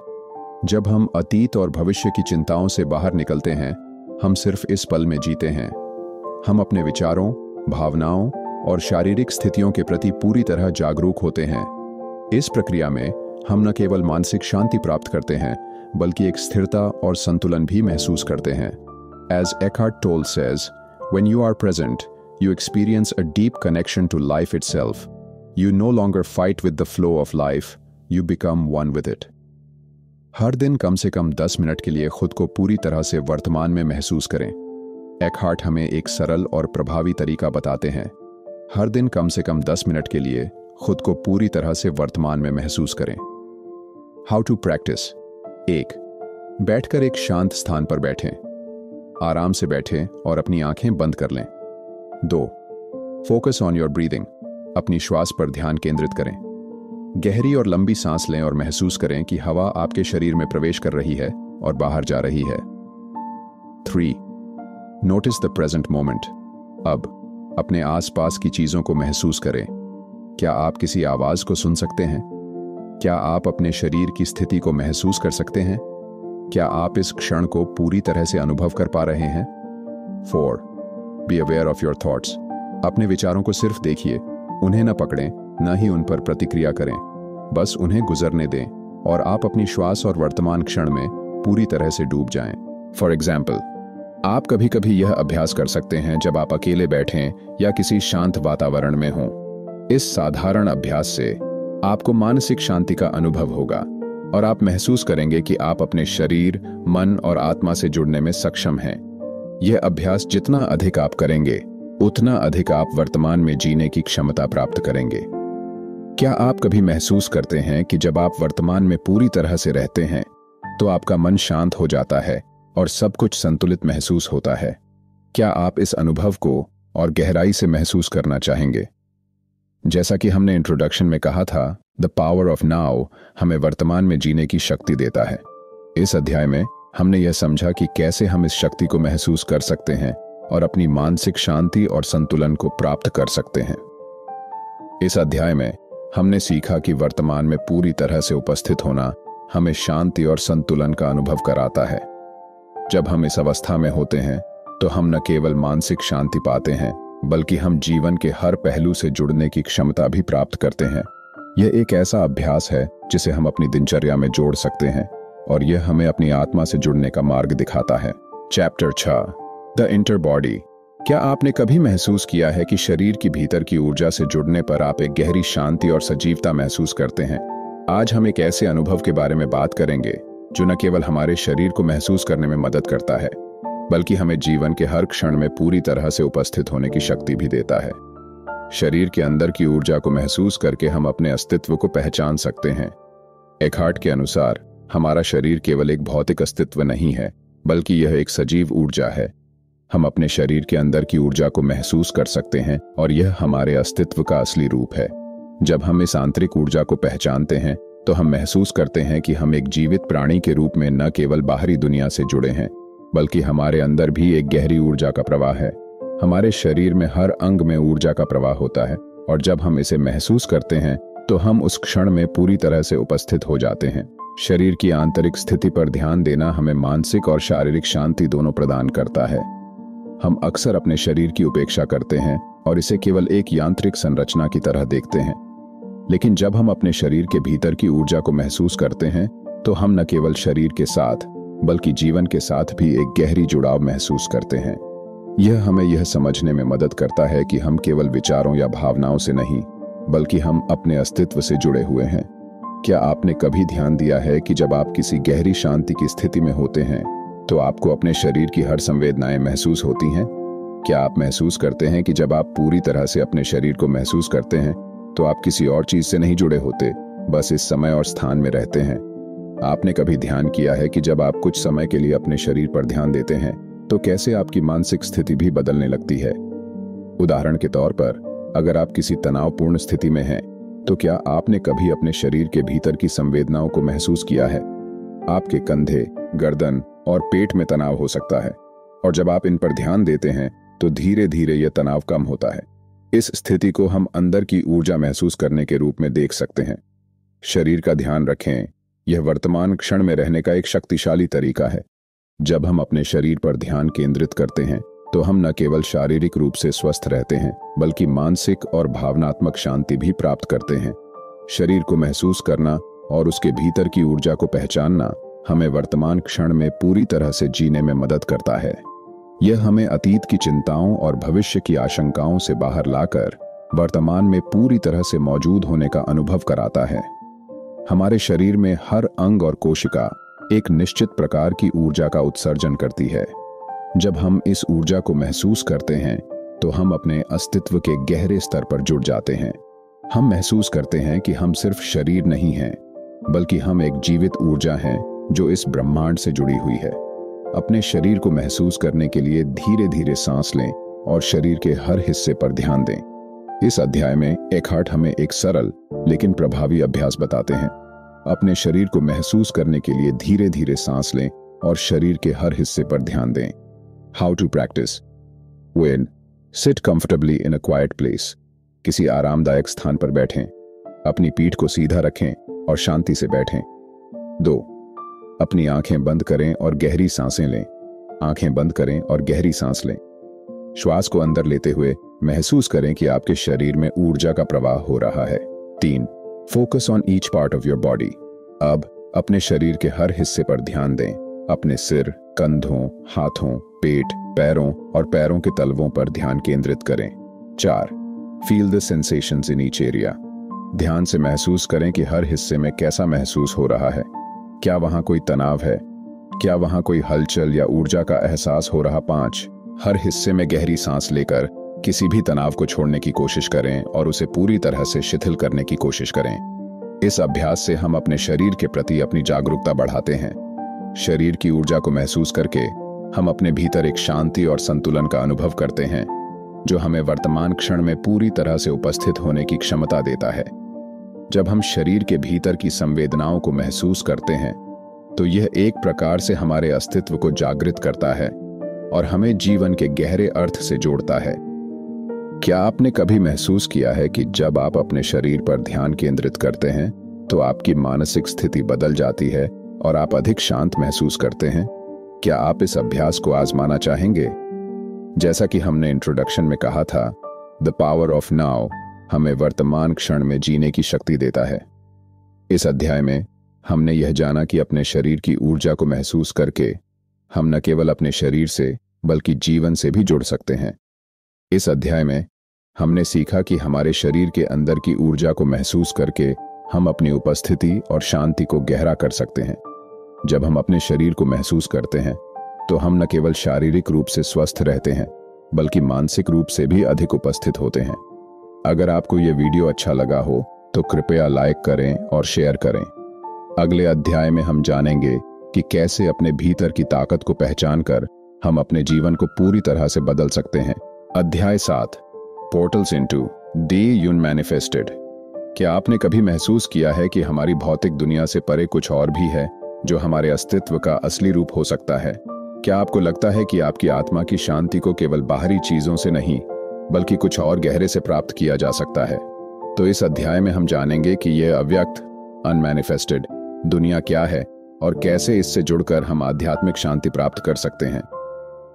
जब हम अतीत और भविष्य की चिंताओं से बाहर निकलते हैं, हम सिर्फ इस पल में जीते हैं। हम अपने विचारों, भावनाओं और शारीरिक स्थितियों के प्रति पूरी तरह जागरूक होते हैं। इस प्रक्रिया में हम न केवल मानसिक शांति प्राप्त करते हैं, बल्कि एक स्थिरता और संतुलन भी महसूस करते हैं। As Eckhart Tolle says, when you are present, you experience a deep connection to life itself. You no longer fight with the flow of life, you become one with it. हर दिन कम से कम 10 मिनट के लिए खुद को पूरी तरह से वर्तमान में महसूस करें। एकहार्ट हमें एक सरल और प्रभावी तरीका बताते हैं। हर दिन कम से कम 10 मिनट के लिए खुद को पूरी तरह से वर्तमान में महसूस करें। How to practice. 1. बैठकर एक शांत स्थान पर बैठें। आराम से बैठें और अपनी आंखें बंद कर लें। 2. Focus on your breathing. अपनी श्वास पर ध्यान केंद्रित करें। गहरी और लंबी सांस लें और महसूस करें कि हवा आपके शरीर में प्रवेश कर रही है और बाहर जा रही है। 3. Notice the present moment. अब अपने आसपास की चीजों को महसूस करें। क्या आप किसी आवाज को सुन सकते हैं? क्या आप अपने शरीर की स्थिति को महसूस कर सकते हैं? क्या आप इस क्षण को पूरी तरह से अनुभव कर पा रहे हैं? 4. Be aware of your thoughts. अपने विचारों को सिर्फ देखिए, उन्हें न पकड़ें, न ही उन पर प्रतिक्रिया करें। बस उन्हें गुजरने दें और आप अपनी श्वास और वर्तमान क्षण में पूरी तरह से डूब जाएं। फॉर एग्जाम्पल, आप कभी कभी यह अभ्यास कर सकते हैं जब आप अकेले बैठें या किसी शांत वातावरण में हों। इस साधारण अभ्यास से आपको मानसिक शांति का अनुभव होगा और आप महसूस करेंगे कि आप अपने शरीर, मन और आत्मा से जुड़ने में सक्षम हैं। यह अभ्यास जितना अधिक आप करेंगे, उतना अधिक आप वर्तमान में जीने की क्षमता प्राप्त करेंगे। क्या आप कभी महसूस करते हैं कि जब आप वर्तमान में पूरी तरह से रहते हैं तो आपका मन शांत हो जाता है और सब कुछ संतुलित महसूस होता है? क्या आप इस अनुभव को और गहराई से महसूस करना चाहेंगे? जैसा कि हमने इंट्रोडक्शन में कहा था, द पावर ऑफ नाउ हमें वर्तमान में जीने की शक्ति देता है। इस अध्याय में हमने यह समझा कि कैसे हम इस शक्ति को महसूस कर सकते हैं और अपनी मानसिक शांति और संतुलन को प्राप्त कर सकते हैं। इस अध्याय में हमने सीखा कि वर्तमान में पूरी तरह से उपस्थित होना हमें शांति और संतुलन का अनुभव कराता है। जब हम इस अवस्था में होते हैं तो हम न केवल मानसिक शांति पाते हैं, बल्कि हम जीवन के हर पहलू से जुड़ने की क्षमता भी प्राप्त करते हैं। यह एक ऐसा अभ्यास है जिसे हम अपनी दिनचर्या में जोड़ सकते हैं और यह हमें अपनी आत्मा से जुड़ने का मार्ग दिखाता है। Chapter 6, the inter body. क्या आपने कभी महसूस किया है कि शरीर की भीतर की ऊर्जा से जुड़ने पर आप एक गहरी शांति और सजीवता महसूस करते हैं? आज हम एक ऐसे अनुभव के बारे में बात करेंगे जो न केवल हमारे शरीर को महसूस करने में मदद करता है, बल्कि हमें जीवन के हर क्षण में पूरी तरह से उपस्थित होने की शक्ति भी देता है। शरीर के अंदर की ऊर्जा को महसूस करके हम अपने अस्तित्व को पहचान सकते हैं। एकहार्ट के अनुसार हमारा शरीर केवल एक भौतिक अस्तित्व नहीं है, बल्कि यह एक सजीव ऊर्जा है। हम अपने शरीर के अंदर की ऊर्जा को महसूस कर सकते हैं और यह हमारे अस्तित्व का असली रूप है। जब हम इस आंतरिक ऊर्जा को पहचानते हैं तो हम महसूस करते हैं कि हम एक जीवित प्राणी के रूप में न केवल बाहरी दुनिया से जुड़े हैं, बल्कि हमारे अंदर भी एक गहरी ऊर्जा का प्रवाह है। हमारे शरीर में हर अंग में ऊर्जा का प्रवाह होता है और जब हम इसे महसूस करते हैं तो हम उस क्षण में पूरी तरह से उपस्थित हो जाते हैं। शरीर की आंतरिक स्थिति पर ध्यान देना हमें मानसिक और शारीरिक शांति दोनों प्रदान करता है। हम अक्सर अपने शरीर की उपेक्षा करते हैं और इसे केवल एक यांत्रिक संरचना की तरह देखते हैं, लेकिन जब हम अपने शरीर के भीतर की ऊर्जा को महसूस करते हैं तो हम न केवल शरीर के साथ बल्कि जीवन के साथ भी एक गहरी जुड़ाव महसूस करते हैं। यह हमें यह समझने में मदद करता है कि हम केवल विचारों या भावनाओं से नहीं, बल्कि हम अपने अस्तित्व से जुड़े हुए हैं। क्या आपने कभी ध्यान दिया है कि जब आप किसी गहरी शांति की स्थिति में होते हैं तो आपको अपने शरीर की हर संवेदनाएं महसूस होती हैं? क्या आप महसूस करते हैं कि जब आप पूरी तरह से अपने शरीर को महसूस करते हैं तो आप किसी और चीज से नहीं जुड़े होते, बस इस समय और स्थान में रहते हैं? आपने कभी ध्यान किया है कि जब आप कुछ समय के लिए अपने शरीर पर ध्यान देते हैं तो कैसे आपकी मानसिक स्थिति भी बदलने लगती है? उदाहरण के तौर पर, अगर आप किसी तनावपूर्ण स्थिति में हैं तो क्या आपने कभी अपने शरीर के भीतर की संवेदनाओं को महसूस किया है? आपके कंधे, गर्दन और पेट में तनाव हो सकता है और जब आप इन पर ध्यान देते हैं तो धीरे धीरे यह तनाव कम होता है। इस स्थिति को हम अंदर की ऊर्जा महसूस करने के रूप में देख सकते हैं। शरीर का ध्यान रखें, यह वर्तमान क्षण में रहने का एक शक्तिशाली तरीका है। जब हम अपने शरीर पर ध्यान केंद्रित करते हैं तो हम न केवल शारीरिक रूप से स्वस्थ रहते हैं, बल्कि मानसिक और भावनात्मक शांति भी प्राप्त करते हैं। शरीर को महसूस करना और उसके भीतर की ऊर्जा को पहचानना हमें वर्तमान क्षण में पूरी तरह से जीने में मदद करता है। यह हमें अतीत की चिंताओं और भविष्य की आशंकाओं से बाहर लाकर वर्तमान में पूरी तरह से मौजूद होने का अनुभव कराता है। हमारे शरीर में हर अंग और कोशिका एक निश्चित प्रकार की ऊर्जा का उत्सर्जन करती है। जब हम इस ऊर्जा को महसूस करते हैं तो हम अपने अस्तित्व के गहरे स्तर पर जुड़ जाते हैं। हम महसूस करते हैं कि हम सिर्फ शरीर नहीं हैं, बल्कि हम एक जीवित ऊर्जा हैं जो इस ब्रह्मांड से जुड़ी हुई है। अपने शरीर को महसूस करने के लिए धीरे धीरे सांस लें और शरीर के हर हिस्से पर ध्यान दें। इस अध्याय में एकहार्ट हमें एक सरल लेकिन प्रभावी अभ्यास बताते हैं। अपने शरीर को महसूस करने के लिए धीरे धीरे सांस लें और शरीर के हर हिस्से पर ध्यान दें। How to practice? 1. Sit comfortably in a quiet place. किसी आरामदायक स्थान पर बैठें। अपनी पीठ को सीधा रखें और शांति से बैठें। 2. अपनी आंखें बंद करें और गहरी सांसें लें। आंखें बंद करें और गहरी सांस लें। श्वास को अंदर लेते हुए महसूस करें कि आपके शरीर में ऊर्जा का प्रवाह हो रहा है। 3. Focus on each part of your body. अब अपने शरीर के हर हिस्से पर ध्यान दें। अपने सिर, कंधों, हाथों, पेट, पैरों और पैरों के तलवों पर ध्यान केंद्रित करें। 4. Feel the sensations in each area. ध्यान से महसूस करें कि हर हिस्से में कैसा महसूस हो रहा है। क्या वहां कोई तनाव है? क्या वहां कोई हलचल या ऊर्जा का एहसास हो रहा? 5, हर हिस्से में गहरी सांस लेकर किसी भी तनाव को छोड़ने की कोशिश करें और उसे पूरी तरह से शिथिल करने की कोशिश करें। इस अभ्यास से हम अपने शरीर के प्रति अपनी जागरूकता बढ़ाते हैं। शरीर की ऊर्जा को महसूस करके हम अपने भीतर एक शांति और संतुलन का अनुभव करते हैं, जो हमें वर्तमान क्षण में पूरी तरह से उपस्थित होने की क्षमता देता है। जब हम शरीर के भीतर की संवेदनाओं को महसूस करते हैं, तो यह एक प्रकार से हमारे अस्तित्व को जागृत करता है और हमें जीवन के गहरे अर्थ से जोड़ता है। क्या आपने कभी महसूस किया है कि जब आप अपने शरीर पर ध्यान केंद्रित करते हैं, तो आपकी मानसिक स्थिति बदल जाती है और आप अधिक शांत महसूस करते हैं? क्या आप इस अभ्यास को आजमाना चाहेंगे? जैसा कि हमने इंट्रोडक्शन में कहा था, द पावर ऑफ नाउ हमें वर्तमान क्षण में जीने की शक्ति देता है। इस अध्याय में हमने यह जाना कि अपने शरीर की ऊर्जा को महसूस करके हम न केवल अपने शरीर से बल्कि जीवन से भी जुड़ सकते हैं। इस अध्याय में हमने सीखा कि हमारे शरीर के अंदर की ऊर्जा को महसूस करके हम अपनी उपस्थिति और शांति को गहरा कर सकते हैं। जब हम अपने शरीर को महसूस करते हैं, तो हम न केवल शारीरिक रूप से स्वस्थ रहते हैं, बल्कि मानसिक रूप से भी अधिक उपस्थित होते हैं। अगर आपको यह वीडियो अच्छा लगा हो, तो कृपया लाइक करें और शेयर करें। अगले अध्याय में हम जानेंगे कि कैसे अपने भीतर की ताकत को पहचानकर हम अपने जीवन को पूरी तरह से बदल सकते हैं। अध्याय 7, पोर्टल्स इनटू द अनमैनिफेस्टेड। क्या आपने कभी महसूस किया है कि हमारी भौतिक दुनिया से परे कुछ और भी है जो हमारे अस्तित्व का असली रूप हो सकता है? क्या आपको लगता है कि आपकी आत्मा की शांति को केवल बाहरी चीजों से नहीं, बल्कि कुछ और गहरे से प्राप्त किया जा सकता है? तो इस अध्याय में हम जानेंगे कि यह अव्यक्त अनमैनिफेस्टेड दुनिया क्या है और कैसे इससे जुड़कर हम आध्यात्मिक शांति प्राप्त कर सकते हैं।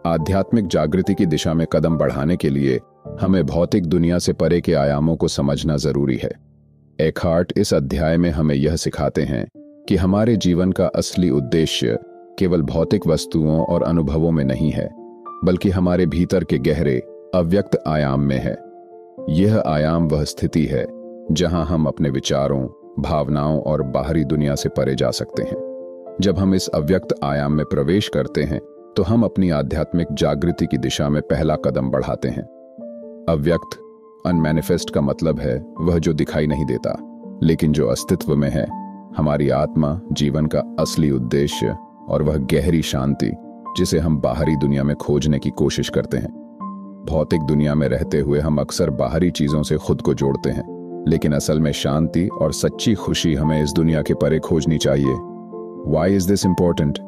आध्यात्मिक जागृति की दिशा में कदम बढ़ाने के लिए हमें भौतिक दुनिया से परे के आयामों को समझना जरूरी है। एकहार्ट इस अध्याय में हमें यह सिखाते हैं कि हमारे जीवन का असली उद्देश्य केवल भौतिक वस्तुओं और अनुभवों में नहीं है, बल्कि हमारे भीतर के गहरे अव्यक्त आयाम में है। यह आयाम वह स्थिति है जहां हम अपने विचारों, भावनाओं और बाहरी दुनिया से परे जा सकते हैं। जब हम इस अव्यक्त आयाम में प्रवेश करते हैं, तो हम अपनी आध्यात्मिक जागृति की दिशा में पहला कदम बढ़ाते हैं। अव्यक्त अनमैनिफेस्ट का मतलब है वह जो दिखाई नहीं देता, लेकिन जो अस्तित्व में है। हमारी आत्मा, जीवन का असली उद्देश्य और वह गहरी शांति जिसे हम बाहरी दुनिया में खोजने की कोशिश करते हैं। भौतिक दुनिया में रहते हुए हम अक्सर बाहरी चीजों से खुद को जोड़ते हैं, लेकिन असल में शांति और सच्ची खुशी हमें इस दुनिया के परे खोजनी चाहिए। Why is this important?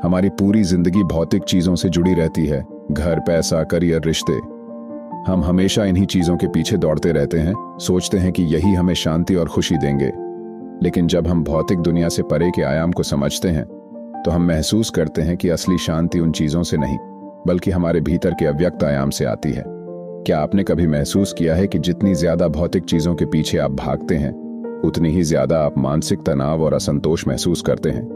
हमारी पूरी जिंदगी भौतिक चीजों से जुड़ी रहती है। घर, पैसा, करियर, रिश्ते। हम हमेशा इन्हीं चीजों के पीछे दौड़ते रहते हैं, सोचते हैं कि यही हमें शांति और खुशी देंगे। लेकिन जब हम भौतिक दुनिया से परे के आयाम को समझते हैं, तो हम महसूस करते हैं कि असली शांति उन चीजों से नहीं, बल्कि हमारे भीतर के अव्यक्त आयाम से आती है। क्या आपने कभी महसूस किया है कि जितनी ज्यादा भौतिक चीजों के पीछे आप भागते हैं, उतनी ही ज्यादा आप मानसिक तनाव और असंतोष महसूस करते हैं?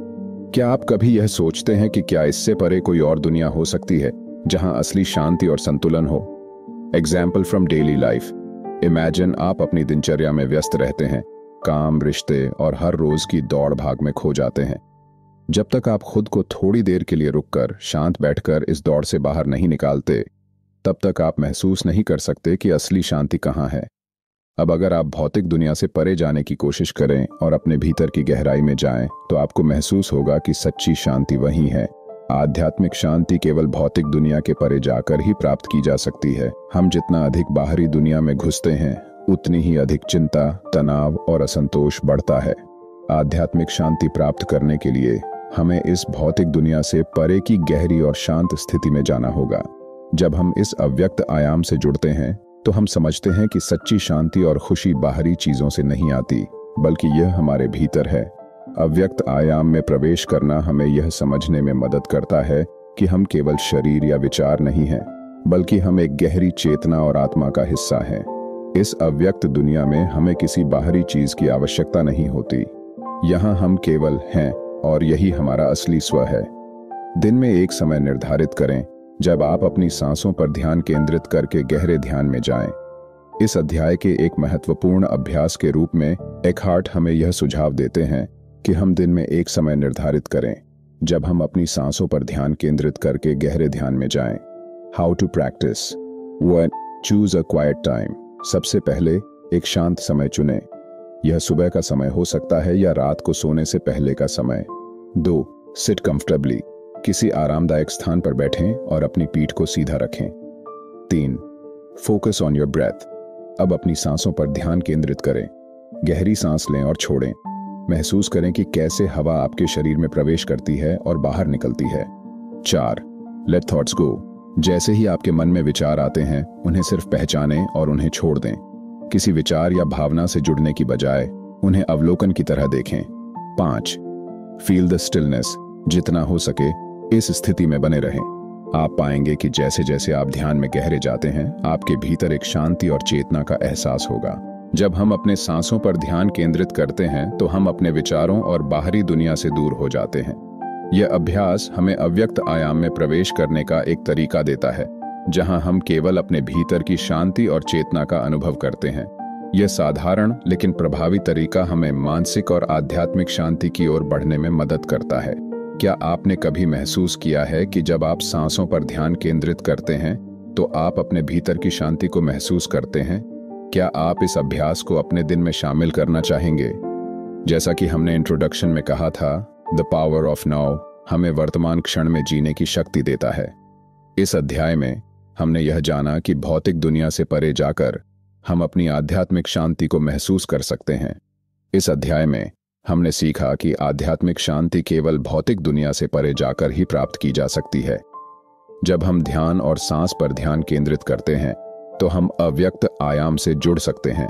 क्या आप कभी यह सोचते हैं कि क्या इससे परे कोई और दुनिया हो सकती है जहां असली शांति और संतुलन हो? Example from daily life. Imagine आप अपनी दिनचर्या में व्यस्त रहते हैं, काम, रिश्ते और हर रोज की दौड़ भाग में खो जाते हैं। जब तक आप खुद को थोड़ी देर के लिए रुककर शांत बैठकर इस दौड़ से बाहर नहीं निकालते, तब तक आप महसूस नहीं कर सकते कि असली शांति कहाँ है। अब अगर आप भौतिक दुनिया से परे जाने की कोशिश करें और अपने भीतर की गहराई में जाएं, तो आपको महसूस होगा कि सच्ची शांति वही है। आध्यात्मिक शांति केवल भौतिक दुनिया के परे जाकर ही प्राप्त की जा सकती है। हम जितना अधिक बाहरी दुनिया में घुसते हैं, उतनी ही अधिक चिंता, तनाव और असंतोष बढ़ता है। आध्यात्मिक शांति प्राप्त करने के लिए हमें इस भौतिक दुनिया से परे की गहरी और शांत स्थिति में जाना होगा। जब हम इस अव्यक्त आयाम से जुड़ते हैं, तो हम समझते हैं कि सच्ची शांति और खुशी बाहरी चीजों से नहीं आती, बल्कि यह हमारे भीतर है। अव्यक्त आयाम में प्रवेश करना हमें यह समझने में मदद करता है कि हम केवल शरीर या विचार नहीं हैं, बल्कि हम एक गहरी चेतना और आत्मा का हिस्सा हैं। इस अव्यक्त दुनिया में हमें किसी बाहरी चीज की आवश्यकता नहीं होती। यहाँ हम केवल हैं और यही हमारा असली स्व है। दिन में एक समय निर्धारित करें जब आप अपनी सांसों पर ध्यान केंद्रित करके गहरे ध्यान में जाएं। इस अध्याय के एक महत्वपूर्ण अभ्यास के रूप में एकहार्ट हमें यह सुझाव देते हैं कि हम दिन में एक समय निर्धारित करें जब हम अपनी सांसों पर ध्यान केंद्रित करके गहरे ध्यान में जाएं। How to practice 1. Choose a quiet time. सबसे पहले एक शांत समय चुनें। यह सुबह का समय हो सकता है या रात को सोने से पहले का समय। 2. Seat comfortably. किसी आरामदायक स्थान पर बैठें और अपनी पीठ को सीधा रखें। 3. Focus on your breath. अब अपनी सांसों पर ध्यान केंद्रित करें। गहरी सांस लें और छोड़ें। महसूस करें कि कैसे हवा आपके शरीर में प्रवेश करती है और बाहर निकलती है। 4. लेट थॉट्स गो। जैसे ही आपके मन में विचार आते हैं उन्हें सिर्फ पहचानें और उन्हें छोड़ दें। किसी विचार या भावना से जुड़ने की बजाय उन्हें अवलोकन की तरह देखें। 5. Feel the stillness. जितना हो सके इस स्थिति में बने रहें। आप पाएंगे कि जैसे जैसे आप ध्यान में गहरे जाते हैं आपके भीतर एक शांति और चेतना का एहसास होगा। जब हम अपने सांसों पर ध्यान केंद्रित करते हैं तो हम अपने विचारों और बाहरी दुनिया से दूर हो जाते हैं। यह अभ्यास हमें अव्यक्त आयाम में प्रवेश करने का एक तरीका देता है जहां हम केवल अपने भीतर की शांति और चेतना का अनुभव करते हैं। यह साधारण लेकिन प्रभावी तरीका हमें मानसिक और आध्यात्मिक शांति की ओर बढ़ने में मदद करता है। क्या आपने कभी महसूस किया है कि जब आप सांसों पर ध्यान केंद्रित करते हैं तो आप अपने भीतर की शांति को महसूस करते हैं? क्या आप इस अभ्यास को अपने दिन में शामिल करना चाहेंगे? जैसा कि हमने इंट्रोडक्शन में कहा था, द पावर ऑफ नाउ हमें वर्तमान क्षण में जीने की शक्ति देता है। इस अध्याय में हमने यह जाना कि भौतिक दुनिया से परे जाकर हम अपनी आध्यात्मिक शांति को महसूस कर सकते हैं। इस अध्याय में हमने सीखा कि आध्यात्मिक शांति केवल भौतिक दुनिया से परे जाकर ही प्राप्त की जा सकती है। जब हम ध्यान और सांस पर ध्यान केंद्रित करते हैं तो हम अव्यक्त आयाम से जुड़ सकते हैं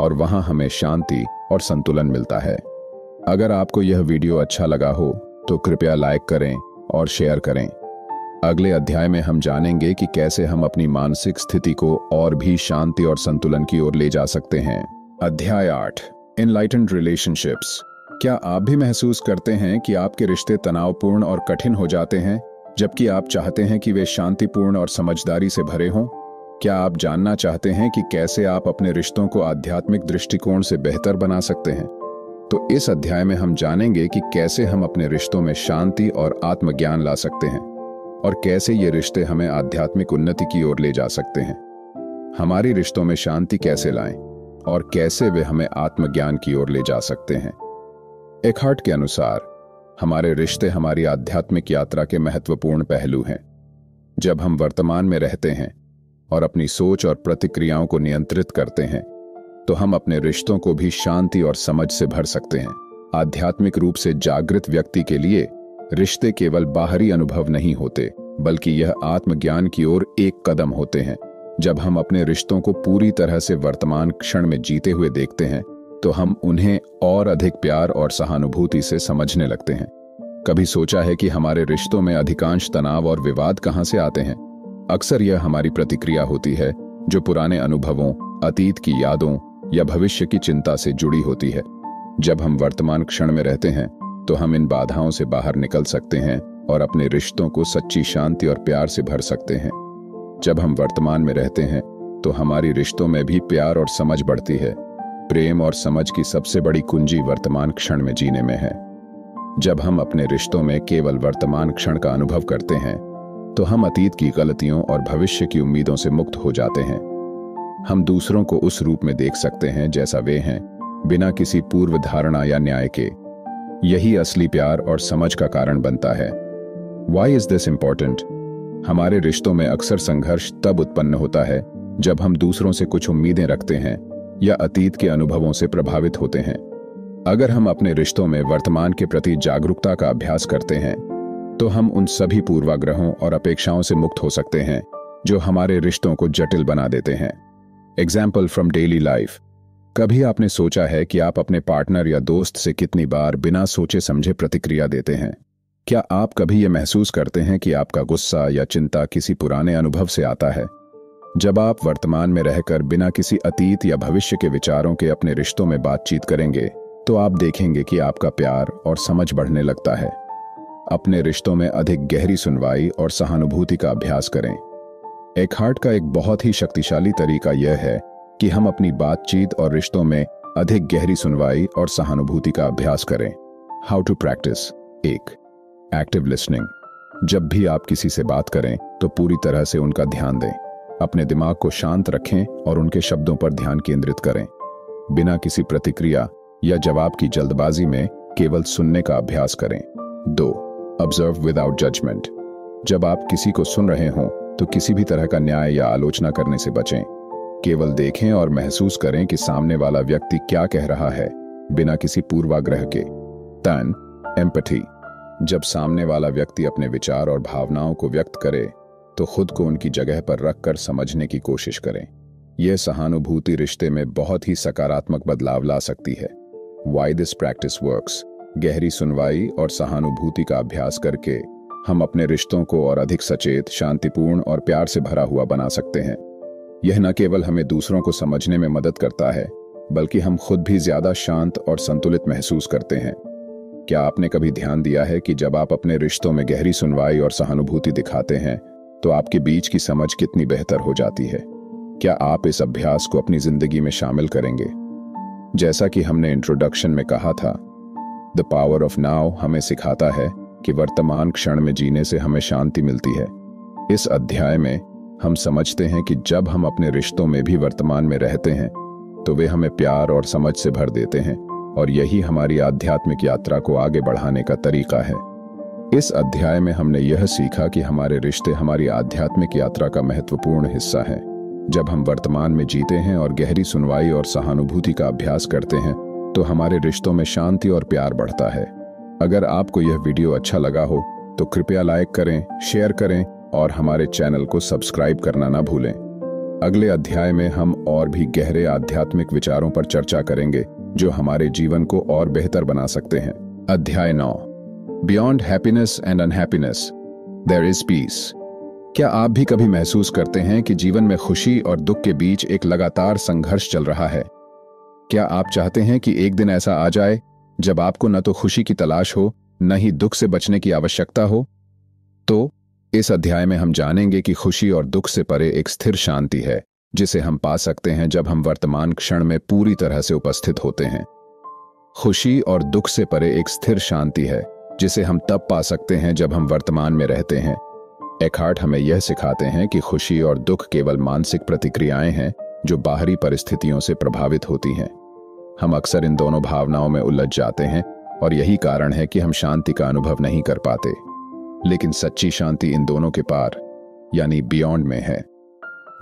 और वहां हमें शांति और संतुलन मिलता है। अगर आपको यह वीडियो अच्छा लगा हो तो कृपया लाइक करें और शेयर करें। अगले अध्याय में हम जानेंगे कि कैसे हम अपनी मानसिक स्थिति को और भी शांति और संतुलन की ओर ले जा सकते हैं। अध्याय 8, एनलाइटेंड रिलेशनशिप्स। क्या आप भी महसूस करते हैं कि आपके रिश्ते तनावपूर्ण और कठिन हो जाते हैं जबकि आप चाहते हैं कि वे शांतिपूर्ण और समझदारी से भरे हों? क्या आप जानना चाहते हैं कि कैसे आप अपने रिश्तों को आध्यात्मिक दृष्टिकोण से बेहतर बना सकते हैं? तो इस अध्याय में हम जानेंगे कि कैसे हम अपने रिश्तों में शांति और आत्मज्ञान ला सकते हैं और कैसे ये रिश्ते हमें आध्यात्मिक उन्नति की ओर ले जा सकते हैं। हमारी रिश्तों में शांति कैसे लाएं और कैसे वे हमें आत्मज्ञान की ओर ले जा सकते हैं। एकहार्ट के अनुसार हमारे रिश्ते हमारी आध्यात्मिक यात्रा के महत्वपूर्ण पहलू हैं। जब हम वर्तमान में रहते हैं और अपनी सोच और प्रतिक्रियाओं को नियंत्रित करते हैं तो हम अपने रिश्तों को भी शांति और समझ से भर सकते हैं। आध्यात्मिक रूप से जागृत व्यक्ति के लिए रिश्ते केवल बाहरी अनुभव नहीं होते बल्कि यह आत्मज्ञान की ओर एक कदम होते हैं। जब हम अपने रिश्तों को पूरी तरह से वर्तमान क्षण में जीते हुए देखते हैं तो हम उन्हें और अधिक प्यार और सहानुभूति से समझने लगते हैं। कभी सोचा है कि हमारे रिश्तों में अधिकांश तनाव और विवाद कहां से आते हैं? अक्सर यह हमारी प्रतिक्रिया होती है जो पुराने अनुभवों, अतीत की यादों या भविष्य की चिंता से जुड़ी होती है। जब हम वर्तमान क्षण में रहते हैं तो हम इन बाधाओं से बाहर निकल सकते हैं और अपने रिश्तों को सच्ची शांति और प्यार से भर सकते हैं। जब हम वर्तमान में रहते हैं तो हमारी रिश्तों में भी प्यार और समझ बढ़ती है। प्रेम और समझ की सबसे बड़ी कुंजी वर्तमान क्षण में जीने में है। जब हम अपने रिश्तों में केवल वर्तमान क्षण का अनुभव करते हैं तो हम अतीत की गलतियों और भविष्य की उम्मीदों से मुक्त हो जाते हैं। हम दूसरों को उस रूप में देख सकते हैं जैसा वे हैं, बिना किसी पूर्व धारणा या न्याय के। यही असली प्यार और समझ का कारण बनता है। Why is this important? हमारे रिश्तों में अक्सर संघर्ष तब उत्पन्न होता है जब हम दूसरों से कुछ उम्मीदें रखते हैं या अतीत के अनुभवों से प्रभावित होते हैं। अगर हम अपने रिश्तों में वर्तमान के प्रति जागरूकता का अभ्यास करते हैं तो हम उन सभी पूर्वाग्रहों और अपेक्षाओं से मुक्त हो सकते हैं जो हमारे रिश्तों को जटिल बना देते हैं। Example from daily life. कभी आपने सोचा है कि आप अपने पार्टनर या दोस्त से कितनी बार बिना सोचे समझे प्रतिक्रिया देते हैं? क्या आप कभी यह महसूस करते हैं कि आपका गुस्सा या चिंता किसी पुराने अनुभव से आता है? जब आप वर्तमान में रहकर बिना किसी अतीत या भविष्य के विचारों के अपने रिश्तों में बातचीत करेंगे तो आप देखेंगे कि आपका प्यार और समझ बढ़ने लगता है। अपने रिश्तों में अधिक गहरी सुनवाई और सहानुभूति का अभ्यास करें। एकहार्ट का एक बहुत ही शक्तिशाली तरीका यह है कि हम अपनी बातचीत और रिश्तों में अधिक गहरी सुनवाई और सहानुभूति का अभ्यास करें। How to practice. 1. Active listening. जब भी आप किसी से बात करें तो पूरी तरह से उनका ध्यान दें। अपने दिमाग को शांत रखें और उनके शब्दों पर ध्यान केंद्रित करें। बिना किसी प्रतिक्रिया या जवाब की जल्दबाजी में केवल सुनने का अभ्यास करें। 2. Observe without judgment. जब आप किसी को सुन रहे हों तो किसी भी तरह का न्याय या आलोचना करने से बचें। केवल देखें और महसूस करें कि सामने वाला व्यक्ति क्या कह रहा है, बिना किसी पूर्वाग्रह के। 3. एम्पैथी। जब सामने वाला व्यक्ति अपने विचार और भावनाओं को व्यक्त करे तो खुद को उनकी जगह पर रखकर समझने की कोशिश करें। यह सहानुभूति रिश्ते में बहुत ही सकारात्मक बदलाव ला सकती है। Why this practice works। गहरी सुनवाई और सहानुभूति का अभ्यास करके हम अपने रिश्तों को और अधिक सचेत, शांतिपूर्ण और प्यार से भरा हुआ बना सकते हैं। यह न केवल हमें दूसरों को समझने में मदद करता है, बल्कि हम खुद भी ज्यादा शांत और संतुलित महसूस करते हैं। क्या आपने कभी ध्यान दिया है कि जब आप अपने रिश्तों में गहरी सुनवाई और सहानुभूति दिखाते हैं तो आपके बीच की समझ कितनी बेहतर हो जाती है? क्या आप इस अभ्यास को अपनी जिंदगी में शामिल करेंगे? जैसा कि हमने इंट्रोडक्शन में कहा था, द पावर ऑफ नाउ हमें सिखाता है कि वर्तमान क्षण में जीने से हमें शांति मिलती है। इस अध्याय में हम समझते हैं कि जब हम अपने रिश्तों में भी वर्तमान में रहते हैं तो वे हमें प्यार और समझ से भर देते हैं, और यही हमारी आध्यात्मिक यात्रा को आगे बढ़ाने का तरीका है। इस अध्याय में हमने यह सीखा कि हमारे रिश्ते हमारी आध्यात्मिक यात्रा का महत्वपूर्ण हिस्सा है। जब हम वर्तमान में जीते हैं और गहरी सुनवाई और सहानुभूति का अभ्यास करते हैं तो हमारे रिश्तों में शांति और प्यार बढ़ता है। अगर आपको यह वीडियो अच्छा लगा हो तो कृपया लाइक करें, शेयर करें और हमारे चैनल को सब्सक्राइब करना ना भूलें। अगले अध्याय में हम और भी गहरे आध्यात्मिक विचारों पर चर्चा करेंगे जो हमारे जीवन को और बेहतर बना सकते हैं। अध्याय 9। Beyond happiness and unhappiness there is peace. क्या आप भी कभी महसूस करते हैं कि जीवन में खुशी और दुख के बीच एक लगातार संघर्ष चल रहा है? क्या आप चाहते हैं कि एक दिन ऐसा आ जाए जब आपको न तो खुशी की तलाश हो, न ही दुख से बचने की आवश्यकता हो? तो इस अध्याय में हम जानेंगे कि खुशी और दुख से परे एक स्थिर शांति है जिसे हम पा सकते हैं जब हम वर्तमान क्षण में पूरी तरह से उपस्थित होते हैं। खुशी और दुख से परे एक स्थिर शांति है जिसे हम तब पा सकते हैं जब हम वर्तमान में रहते हैं। एकार्ट हमें यह सिखाते हैं कि खुशी और दुख केवल मानसिक प्रतिक्रियाएं हैं जो बाहरी परिस्थितियों से प्रभावित होती हैं। हम अक्सर इन दोनों भावनाओं में उलझ जाते हैं और यही कारण है कि हम शांति का अनुभव नहीं कर पाते। लेकिन सच्ची शांति इन दोनों के पार यानी बियॉन्ड में है।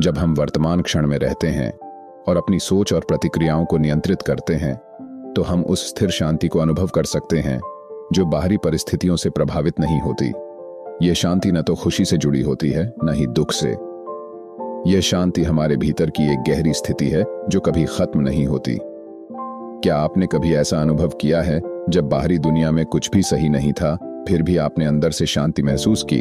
जब हम वर्तमान क्षण में रहते हैं और अपनी सोच और प्रतिक्रियाओं को नियंत्रित करते हैं तो हम उस स्थिर शांति को अनुभव कर सकते हैं जो बाहरी परिस्थितियों से प्रभावित नहीं होती। यह शांति न तो खुशी से जुड़ी होती है न ही दुख से। यह शांति हमारे भीतर की एक गहरी स्थिति है जो कभी खत्म नहीं होती। क्या आपने कभी ऐसा अनुभव किया है जब बाहरी दुनिया में कुछ भी सही नहीं था फिर भी आपने अंदर से शांति महसूस की?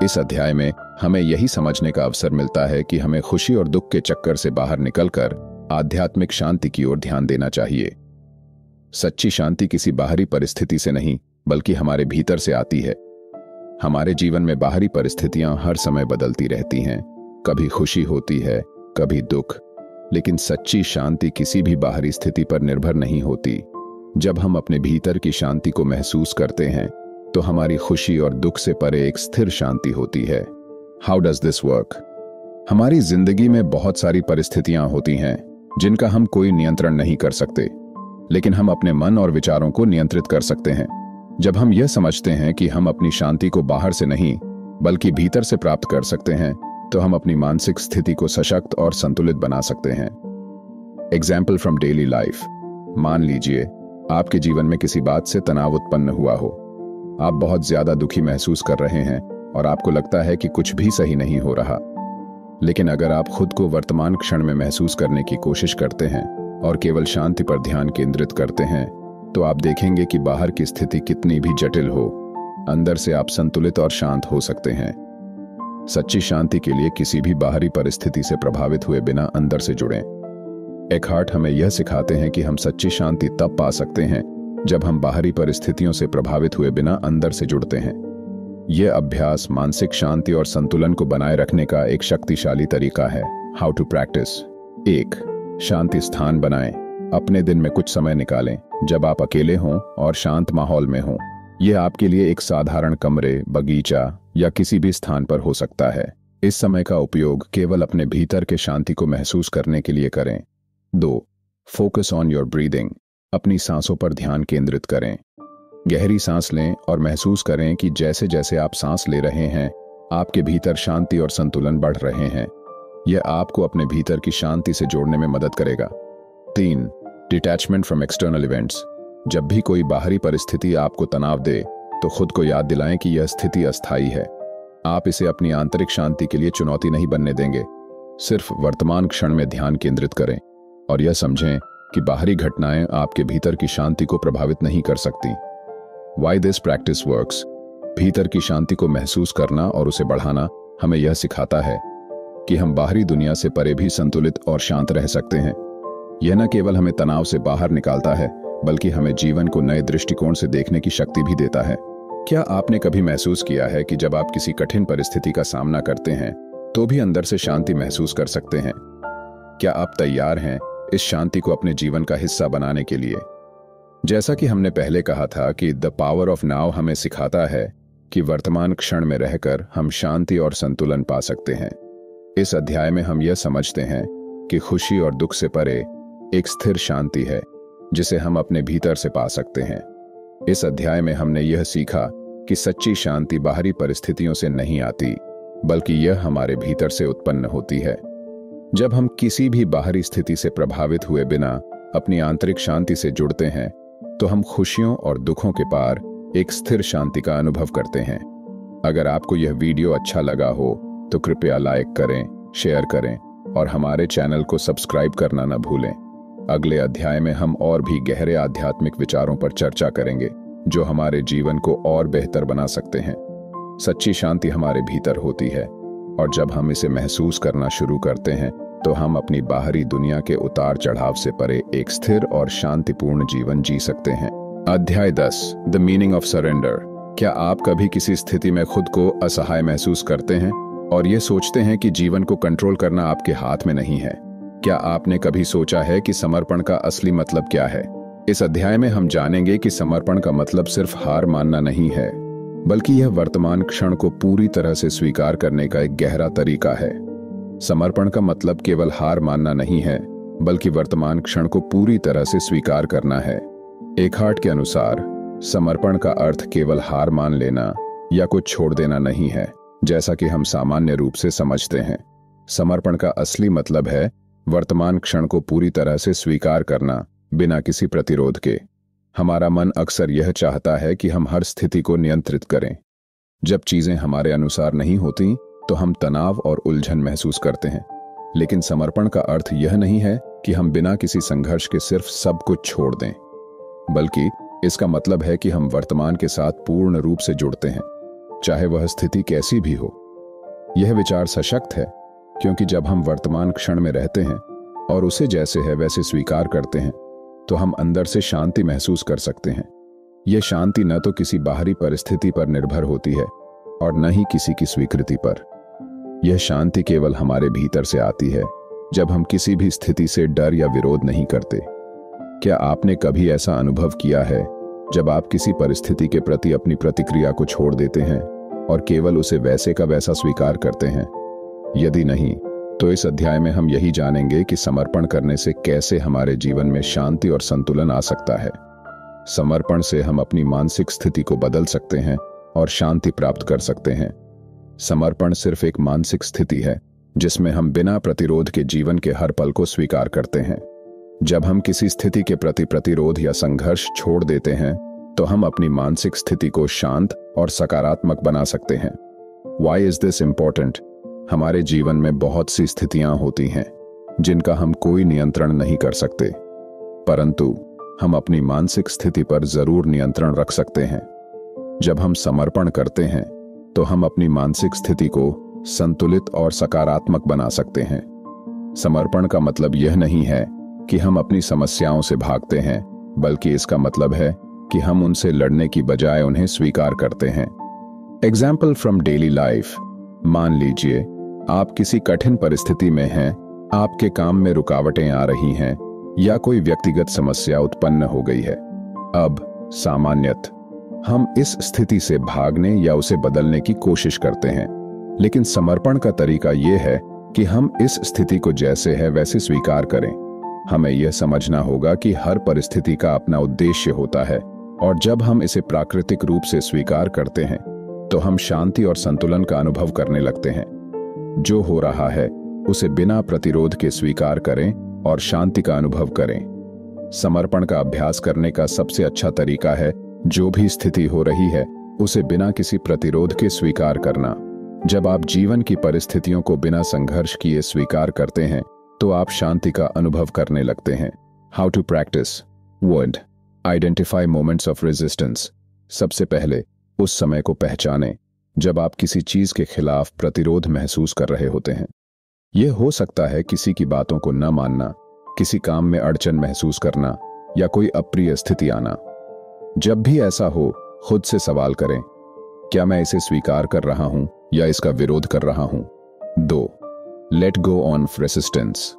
इस अध्याय में हमें यही समझने का अवसर मिलता है कि हमें खुशी और दुख के चक्कर से बाहर निकलकर आध्यात्मिक शांति की ओर ध्यान देना चाहिए। सच्ची शांति किसी बाहरी परिस्थिति से नहीं बल्कि हमारे भीतर से आती है। हमारे जीवन में बाहरी परिस्थितियां हर समय बदलती रहती हैं, कभी खुशी होती है, कभी दुख, लेकिन सच्ची शांति किसी भी बाहरी स्थिति पर निर्भर नहीं होती। जब हम अपने भीतर की शांति को महसूस करते हैं तो हमारी खुशी और दुख से परे एक स्थिर शांति होती है। How does this work? हमारी जिंदगी में बहुत सारी परिस्थितियां होती हैं जिनका हम कोई नियंत्रण नहीं कर सकते, लेकिन हम अपने मन और विचारों को नियंत्रित कर सकते हैं। जब हम यह समझते हैं कि हम अपनी शांति को बाहर से नहीं बल्कि भीतर से प्राप्त कर सकते हैं तो हम अपनी मानसिक स्थिति को सशक्त और संतुलित बना सकते हैं। Example from daily life. मान लीजिए आपके जीवन में किसी बात से तनाव उत्पन्न हुआ हो। आप बहुत ज्यादा दुखी महसूस कर रहे हैं और आपको लगता है कि कुछ भी सही नहीं हो रहा। लेकिन अगर आप खुद को वर्तमान क्षण में महसूस करने की कोशिश करते हैं और केवल शांति पर ध्यान केंद्रित करते हैं तो आप देखेंगे कि बाहर की स्थिति कितनी भी जटिल हो, अंदर से आप संतुलित और शांत हो सकते हैं। सच्ची शांति के लिए किसी भी बाहरी परिस्थिति से प्रभावित हुए बिना अंदर से जुड़ें। एकार्ट हमें यह सिखाते हैं कि हम सच्ची शांति तब पा सकते हैं जब हम बाहरी परिस्थितियों से प्रभावित हुए बिना अंदर से जुड़ते हैं। यह अभ्यास मानसिक शांति और संतुलन को बनाए रखने का एक शक्तिशाली तरीका है। How to practice. एक, शांति स्थान बनाएं। अपने दिन में कुछ समय निकालें जब आप अकेले हों और शांत माहौल में हों। यह आपके लिए एक साधारण कमरे, बगीचा या किसी भी स्थान पर हो सकता है। इस समय का उपयोग केवल अपने भीतर के शांति को महसूस करने के लिए करें। 2, फोकस ऑन योर ब्रीदिंग। अपनी सांसों पर ध्यान केंद्रित करें। गहरी सांस लें और महसूस करें कि जैसे जैसे आप सांस ले रहे हैं, आपके भीतर शांति और संतुलन बढ़ रहे हैं। यह आपको अपने भीतर की शांति से जोड़ने में मदद करेगा। 3, डिटैचमेंट फ्रॉम एक्सटर्नल इवेंट्स। जब भी कोई बाहरी परिस्थिति आपको तनाव दे, तो खुद को याद दिलाएं कि यह स्थिति अस्थायी है। आप इसे अपनी आंतरिक शांति के लिए चुनौती नहीं बनने देंगे। सिर्फ वर्तमान क्षण में ध्यान केंद्रित करें और यह समझें कि बाहरी घटनाएं आपके भीतर की शांति को प्रभावित नहीं कर सकती। Why this practice works? भीतर की शांति को महसूस करना और उसे बढ़ाना हमें यह सिखाता है कि हम बाहरी दुनिया से परे भी संतुलित और शांत रह सकते हैं। यह न केवल हमें तनाव से बाहर निकालता है, बल्कि हमें जीवन को नए दृष्टिकोण से देखने की शक्ति भी देता है। क्या आपने कभी महसूस किया है कि जब आप किसी कठिन परिस्थिति का सामना करते हैं, तो भी अंदर से शांति महसूस कर सकते हैं? क्या आप तैयार हैं इस शांति को अपने जीवन का हिस्सा बनाने के लिए? जैसा कि हमने पहले कहा था कि द पावर ऑफ नाउ हमें सिखाता है कि वर्तमान क्षण में रहकर हम शांति और संतुलन पा सकते हैं। इस अध्याय में हम यह समझते हैं कि खुशी और दुख से परे एक स्थिर शांति है जिसे हम अपने भीतर से पा सकते हैं। इस अध्याय में हमने यह सीखा कि सच्ची शांति बाहरी परिस्थितियों से नहीं आती, बल्कि यह हमारे भीतर से उत्पन्न होती है। जब हम किसी भी बाहरी स्थिति से प्रभावित हुए बिना अपनी आंतरिक शांति से जुड़ते हैं, तो हम खुशियों और दुखों के पार एक स्थिर शांति का अनुभव करते हैं। अगर आपको यह वीडियो अच्छा लगा हो तो कृपया लाइक करें, शेयर करें और हमारे चैनल को सब्सक्राइब करना न भूलें। अगले अध्याय में हम और भी गहरे आध्यात्मिक विचारों पर चर्चा करेंगे जो हमारे जीवन को और बेहतर बना सकते हैं। सच्ची शांति हमारे भीतर होती है और जब हम इसे महसूस करना शुरू करते हैं, तो हम अपनी बाहरी दुनिया के उतार चढ़ाव से परे एक स्थिर और शांतिपूर्ण जीवन जी सकते हैं। अध्याय 10, द मीनिंग ऑफ सरेंडर। क्या आप कभी किसी स्थिति में खुद को असहाय महसूस करते हैं और ये सोचते हैं कि जीवन को कंट्रोल करना आपके हाथ में नहीं है? क्या आपने कभी सोचा है कि समर्पण का असली मतलब क्या है? इस अध्याय में हम जानेंगे कि समर्पण का मतलब सिर्फ हार मानना नहीं है, बल्कि यह वर्तमान क्षण को पूरी तरह से स्वीकार करने का एक गहरा तरीका है। समर्पण का मतलब केवल हार मानना नहीं है, बल्कि वर्तमान क्षण को पूरी तरह से स्वीकार करना है। एकहार्ट के अनुसार समर्पण का अर्थ केवल हार मान लेना या कुछ छोड़ देना नहीं है, जैसा कि हम सामान्य रूप से समझते हैं। समर्पण का असली मतलब है वर्तमान क्षण को पूरी तरह से स्वीकार करना, बिना किसी प्रतिरोध के। हमारा मन अक्सर यह चाहता है कि हम हर स्थिति को नियंत्रित करें। जब चीजें हमारे अनुसार नहीं होती, तो हम तनाव और उलझन महसूस करते हैं। लेकिन समर्पण का अर्थ यह नहीं है कि हम बिना किसी संघर्ष के सिर्फ सब कुछ छोड़ दें, बल्कि इसका मतलब है कि हम वर्तमान के साथ पूर्ण रूप से जुड़ते हैं, चाहे वह स्थिति कैसी भी हो। यह विचार सशक्त है, क्योंकि जब हम वर्तमान क्षण में रहते हैं और उसे जैसे है वैसे स्वीकार करते हैं, तो हम अंदर से शांति महसूस कर सकते हैं। यह शांति न तो किसी बाहरी परिस्थिति पर निर्भर होती है और न ही किसी की स्वीकृति पर। यह शांति केवल हमारे भीतर से आती है, जब हम किसी भी स्थिति से डर या विरोध नहीं करते। क्या आपने कभी ऐसा अनुभव किया है जब आप किसी परिस्थिति के प्रति अपनी प्रतिक्रिया को छोड़ देते हैं और केवल उसे वैसे का वैसा स्वीकार करते हैं? यदि नहीं, तो इस अध्याय में हम यही जानेंगे कि समर्पण करने से कैसे हमारे जीवन में शांति और संतुलन आ सकता है। समर्पण से हम अपनी मानसिक स्थिति को बदल सकते हैं और शांति प्राप्त कर सकते हैं। समर्पण सिर्फ एक मानसिक स्थिति है जिसमें हम बिना प्रतिरोध के जीवन के हर पल को स्वीकार करते हैं। जब हम किसी स्थिति के प्रति प्रतिरोध या संघर्ष छोड़ देते हैं, तो हम अपनी मानसिक स्थिति को शांत और सकारात्मक बना सकते हैं। Why is this important? हमारे जीवन में बहुत सी स्थितियां होती हैं जिनका हम कोई नियंत्रण नहीं कर सकते, परंतु हम अपनी मानसिक स्थिति पर जरूर नियंत्रण रख सकते हैं। जब हम समर्पण करते हैं, तो हम अपनी मानसिक स्थिति को संतुलित और सकारात्मक बना सकते हैं। समर्पण का मतलब यह नहीं है कि हम अपनी समस्याओं से भागते हैं, बल्कि इसका मतलब है कि हम उनसे लड़ने की बजाय उन्हें स्वीकार करते हैं। Example from daily life. मान लीजिए आप किसी कठिन परिस्थिति में हैं आपके काम में रुकावटें आ रही हैं या कोई व्यक्तिगत समस्या उत्पन्न हो गई है। अब सामान्यत हम इस स्थिति से भागने या उसे बदलने की कोशिश करते हैं, लेकिन समर्पण का तरीका यह है कि हम इस स्थिति को जैसे है वैसे स्वीकार करें। हमें यह समझना होगा कि हर परिस्थिति का अपना उद्देश्य होता है, और जब हम इसे प्राकृतिक रूप से स्वीकार करते हैं तो हम शांति और संतुलन का अनुभव करने लगते हैं। जो हो रहा है उसे बिना प्रतिरोध के स्वीकार करें और शांति का अनुभव करें। समर्पण का अभ्यास करने का सबसे अच्छा तरीका है जो भी स्थिति हो रही है उसे बिना किसी प्रतिरोध के स्वीकार करना। जब आप जीवन की परिस्थितियों को बिना संघर्ष किए स्वीकार करते हैं तो आप शांति का अनुभव करने लगते हैं। How to practice. 1. Identify moments of resistance. सबसे पहले उस समय को पहचानें जब आप किसी चीज के खिलाफ प्रतिरोध महसूस कर रहे होते हैं। यह हो सकता है किसी की बातों को न मानना, किसी काम में अड़चन महसूस करना या कोई अप्रिय स्थिति आना। जब भी ऐसा हो, खुद से सवाल करें, क्या मैं इसे स्वीकार कर रहा हूं या इसका विरोध कर रहा हूं? 2. Let go of resistance.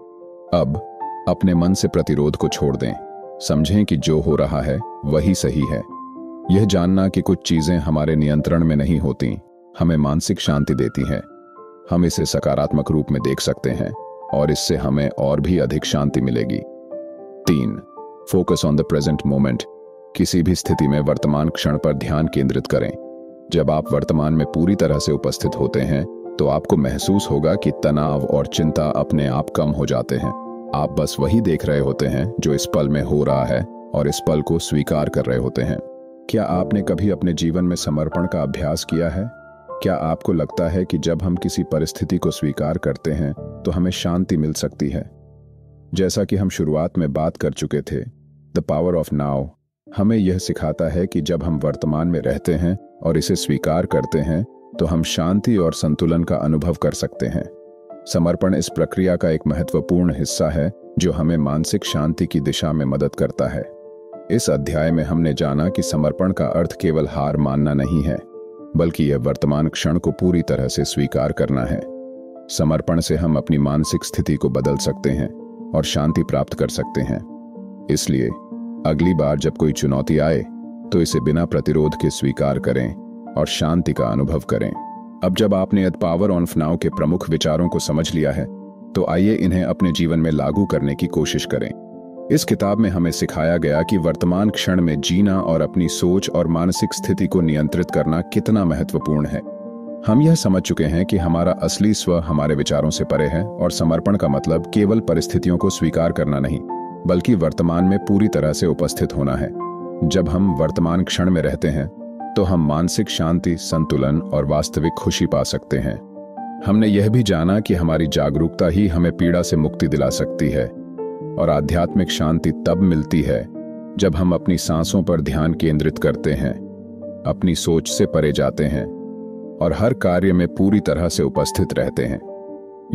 अब अपने मन से प्रतिरोध को छोड़ दें। समझें कि जो हो रहा है वही सही है। यह जानना कि कुछ चीजें हमारे नियंत्रण में नहीं होती हमें मानसिक शांति देती हैं। हम इसे सकारात्मक रूप में देख सकते हैं और इससे हमें और भी अधिक शांति मिलेगी। 3. Focus on the present moment. किसी भी स्थिति में वर्तमान क्षण पर ध्यान केंद्रित करें। जब आप वर्तमान में पूरी तरह से उपस्थित होते हैं तो आपको महसूस होगा कि तनाव और चिंता अपने आप कम हो जाते हैं। आप बस वही देख रहे होते हैं जो इस पल में हो रहा है और इस पल को स्वीकार कर रहे होते हैं। क्या आपने कभी अपने जीवन में समर्पण का अभ्यास किया है? क्या आपको लगता है कि जब हम किसी परिस्थिति को स्वीकार करते हैं तो हमें शांति मिल सकती है? जैसा कि हम शुरुआत में बात कर चुके थे, द पावर ऑफ नाउ हमें यह सिखाता है कि जब हम वर्तमान में रहते हैं और इसे स्वीकार करते हैं तो हम शांति और संतुलन का अनुभव कर सकते हैं। समर्पण इस प्रक्रिया का एक महत्वपूर्ण हिस्सा है जो हमें मानसिक शांति की दिशा में मदद करता है। इस अध्याय में हमने जाना कि समर्पण का अर्थ केवल हार मानना नहीं है, बल्कि यह वर्तमान क्षण को पूरी तरह से स्वीकार करना है। समर्पण से हम अपनी मानसिक स्थिति को बदल सकते हैं और शांति प्राप्त कर सकते हैं। इसलिए अगली बार जब कोई चुनौती आए तो इसे बिना प्रतिरोध के स्वीकार करें और शांति का अनुभव करें। अब जब आपने द पावर ऑफ नाउ के प्रमुख विचारों को समझ लिया है तो आइए इन्हें अपने जीवन में लागू करने की कोशिश करें। इस किताब में हमें सिखाया गया कि वर्तमान क्षण में जीना और अपनी सोच और मानसिक स्थिति को नियंत्रित करना कितना महत्वपूर्ण है। हम यह समझ चुके हैं कि हमारा असली स्व हमारे विचारों से परे है और समर्पण का मतलब केवल परिस्थितियों को स्वीकार करना नहीं, बल्कि वर्तमान में पूरी तरह से उपस्थित होना है। जब हम वर्तमान क्षण में रहते हैं तो हम मानसिक शांति, संतुलन और वास्तविक खुशी पा सकते हैं। हमने यह भी जाना कि हमारी जागरूकता ही हमें पीड़ा से मुक्ति दिला सकती है और आध्यात्मिक शांति तब मिलती है जब हम अपनी सांसों पर ध्यान केंद्रित करते हैं, अपनी सोच से परे जाते हैं और हर कार्य में पूरी तरह से उपस्थित रहते हैं।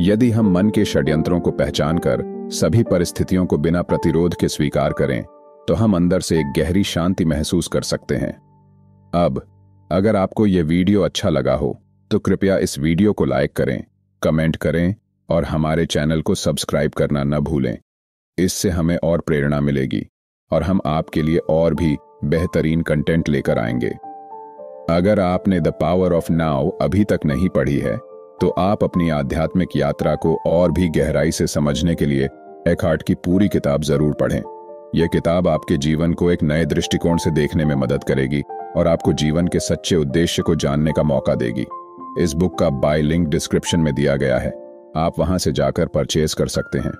यदि हम मन के षड्यंत्रों को पहचानकर सभी परिस्थितियों को बिना प्रतिरोध के स्वीकार करें तो हम अंदर से एक गहरी शांति महसूस कर सकते हैं। अब अगर आपको यह वीडियो अच्छा लगा हो तो कृपया इस वीडियो को लाइक करें, कमेंट करें और हमारे चैनल को सब्सक्राइब करना न भूलें। इससे हमें और प्रेरणा मिलेगी और हम आपके लिए और भी बेहतरीन कंटेंट लेकर आएंगे। अगर आपने द पावर ऑफ नाउ अभी तक नहीं पढ़ी है तो आप अपनी आध्यात्मिक यात्रा को और भी गहराई से समझने के लिए एकार्ट की पूरी किताब जरूर पढ़ें। यह किताब आपके जीवन को एक नए दृष्टिकोण से देखने में मदद करेगी और आपको जीवन के सच्चे उद्देश्य को जानने का मौका देगी। इस बुक का बाय लिंक डिस्क्रिप्शन में दिया गया है, आप वहां से जाकर परचेज कर सकते हैं।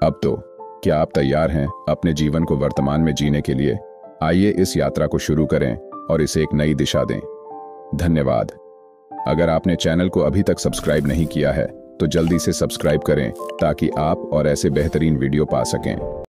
अब तो क्या आप तैयार हैं अपने जीवन को वर्तमान में जीने के लिए? आइए इस यात्रा को शुरू करें और इसे एक नई दिशा दें। धन्यवाद। अगर आपने चैनल को अभी तक सब्सक्राइब नहीं किया है तो जल्दी से सब्सक्राइब करें ताकि आप और ऐसे बेहतरीन वीडियो पा सकें।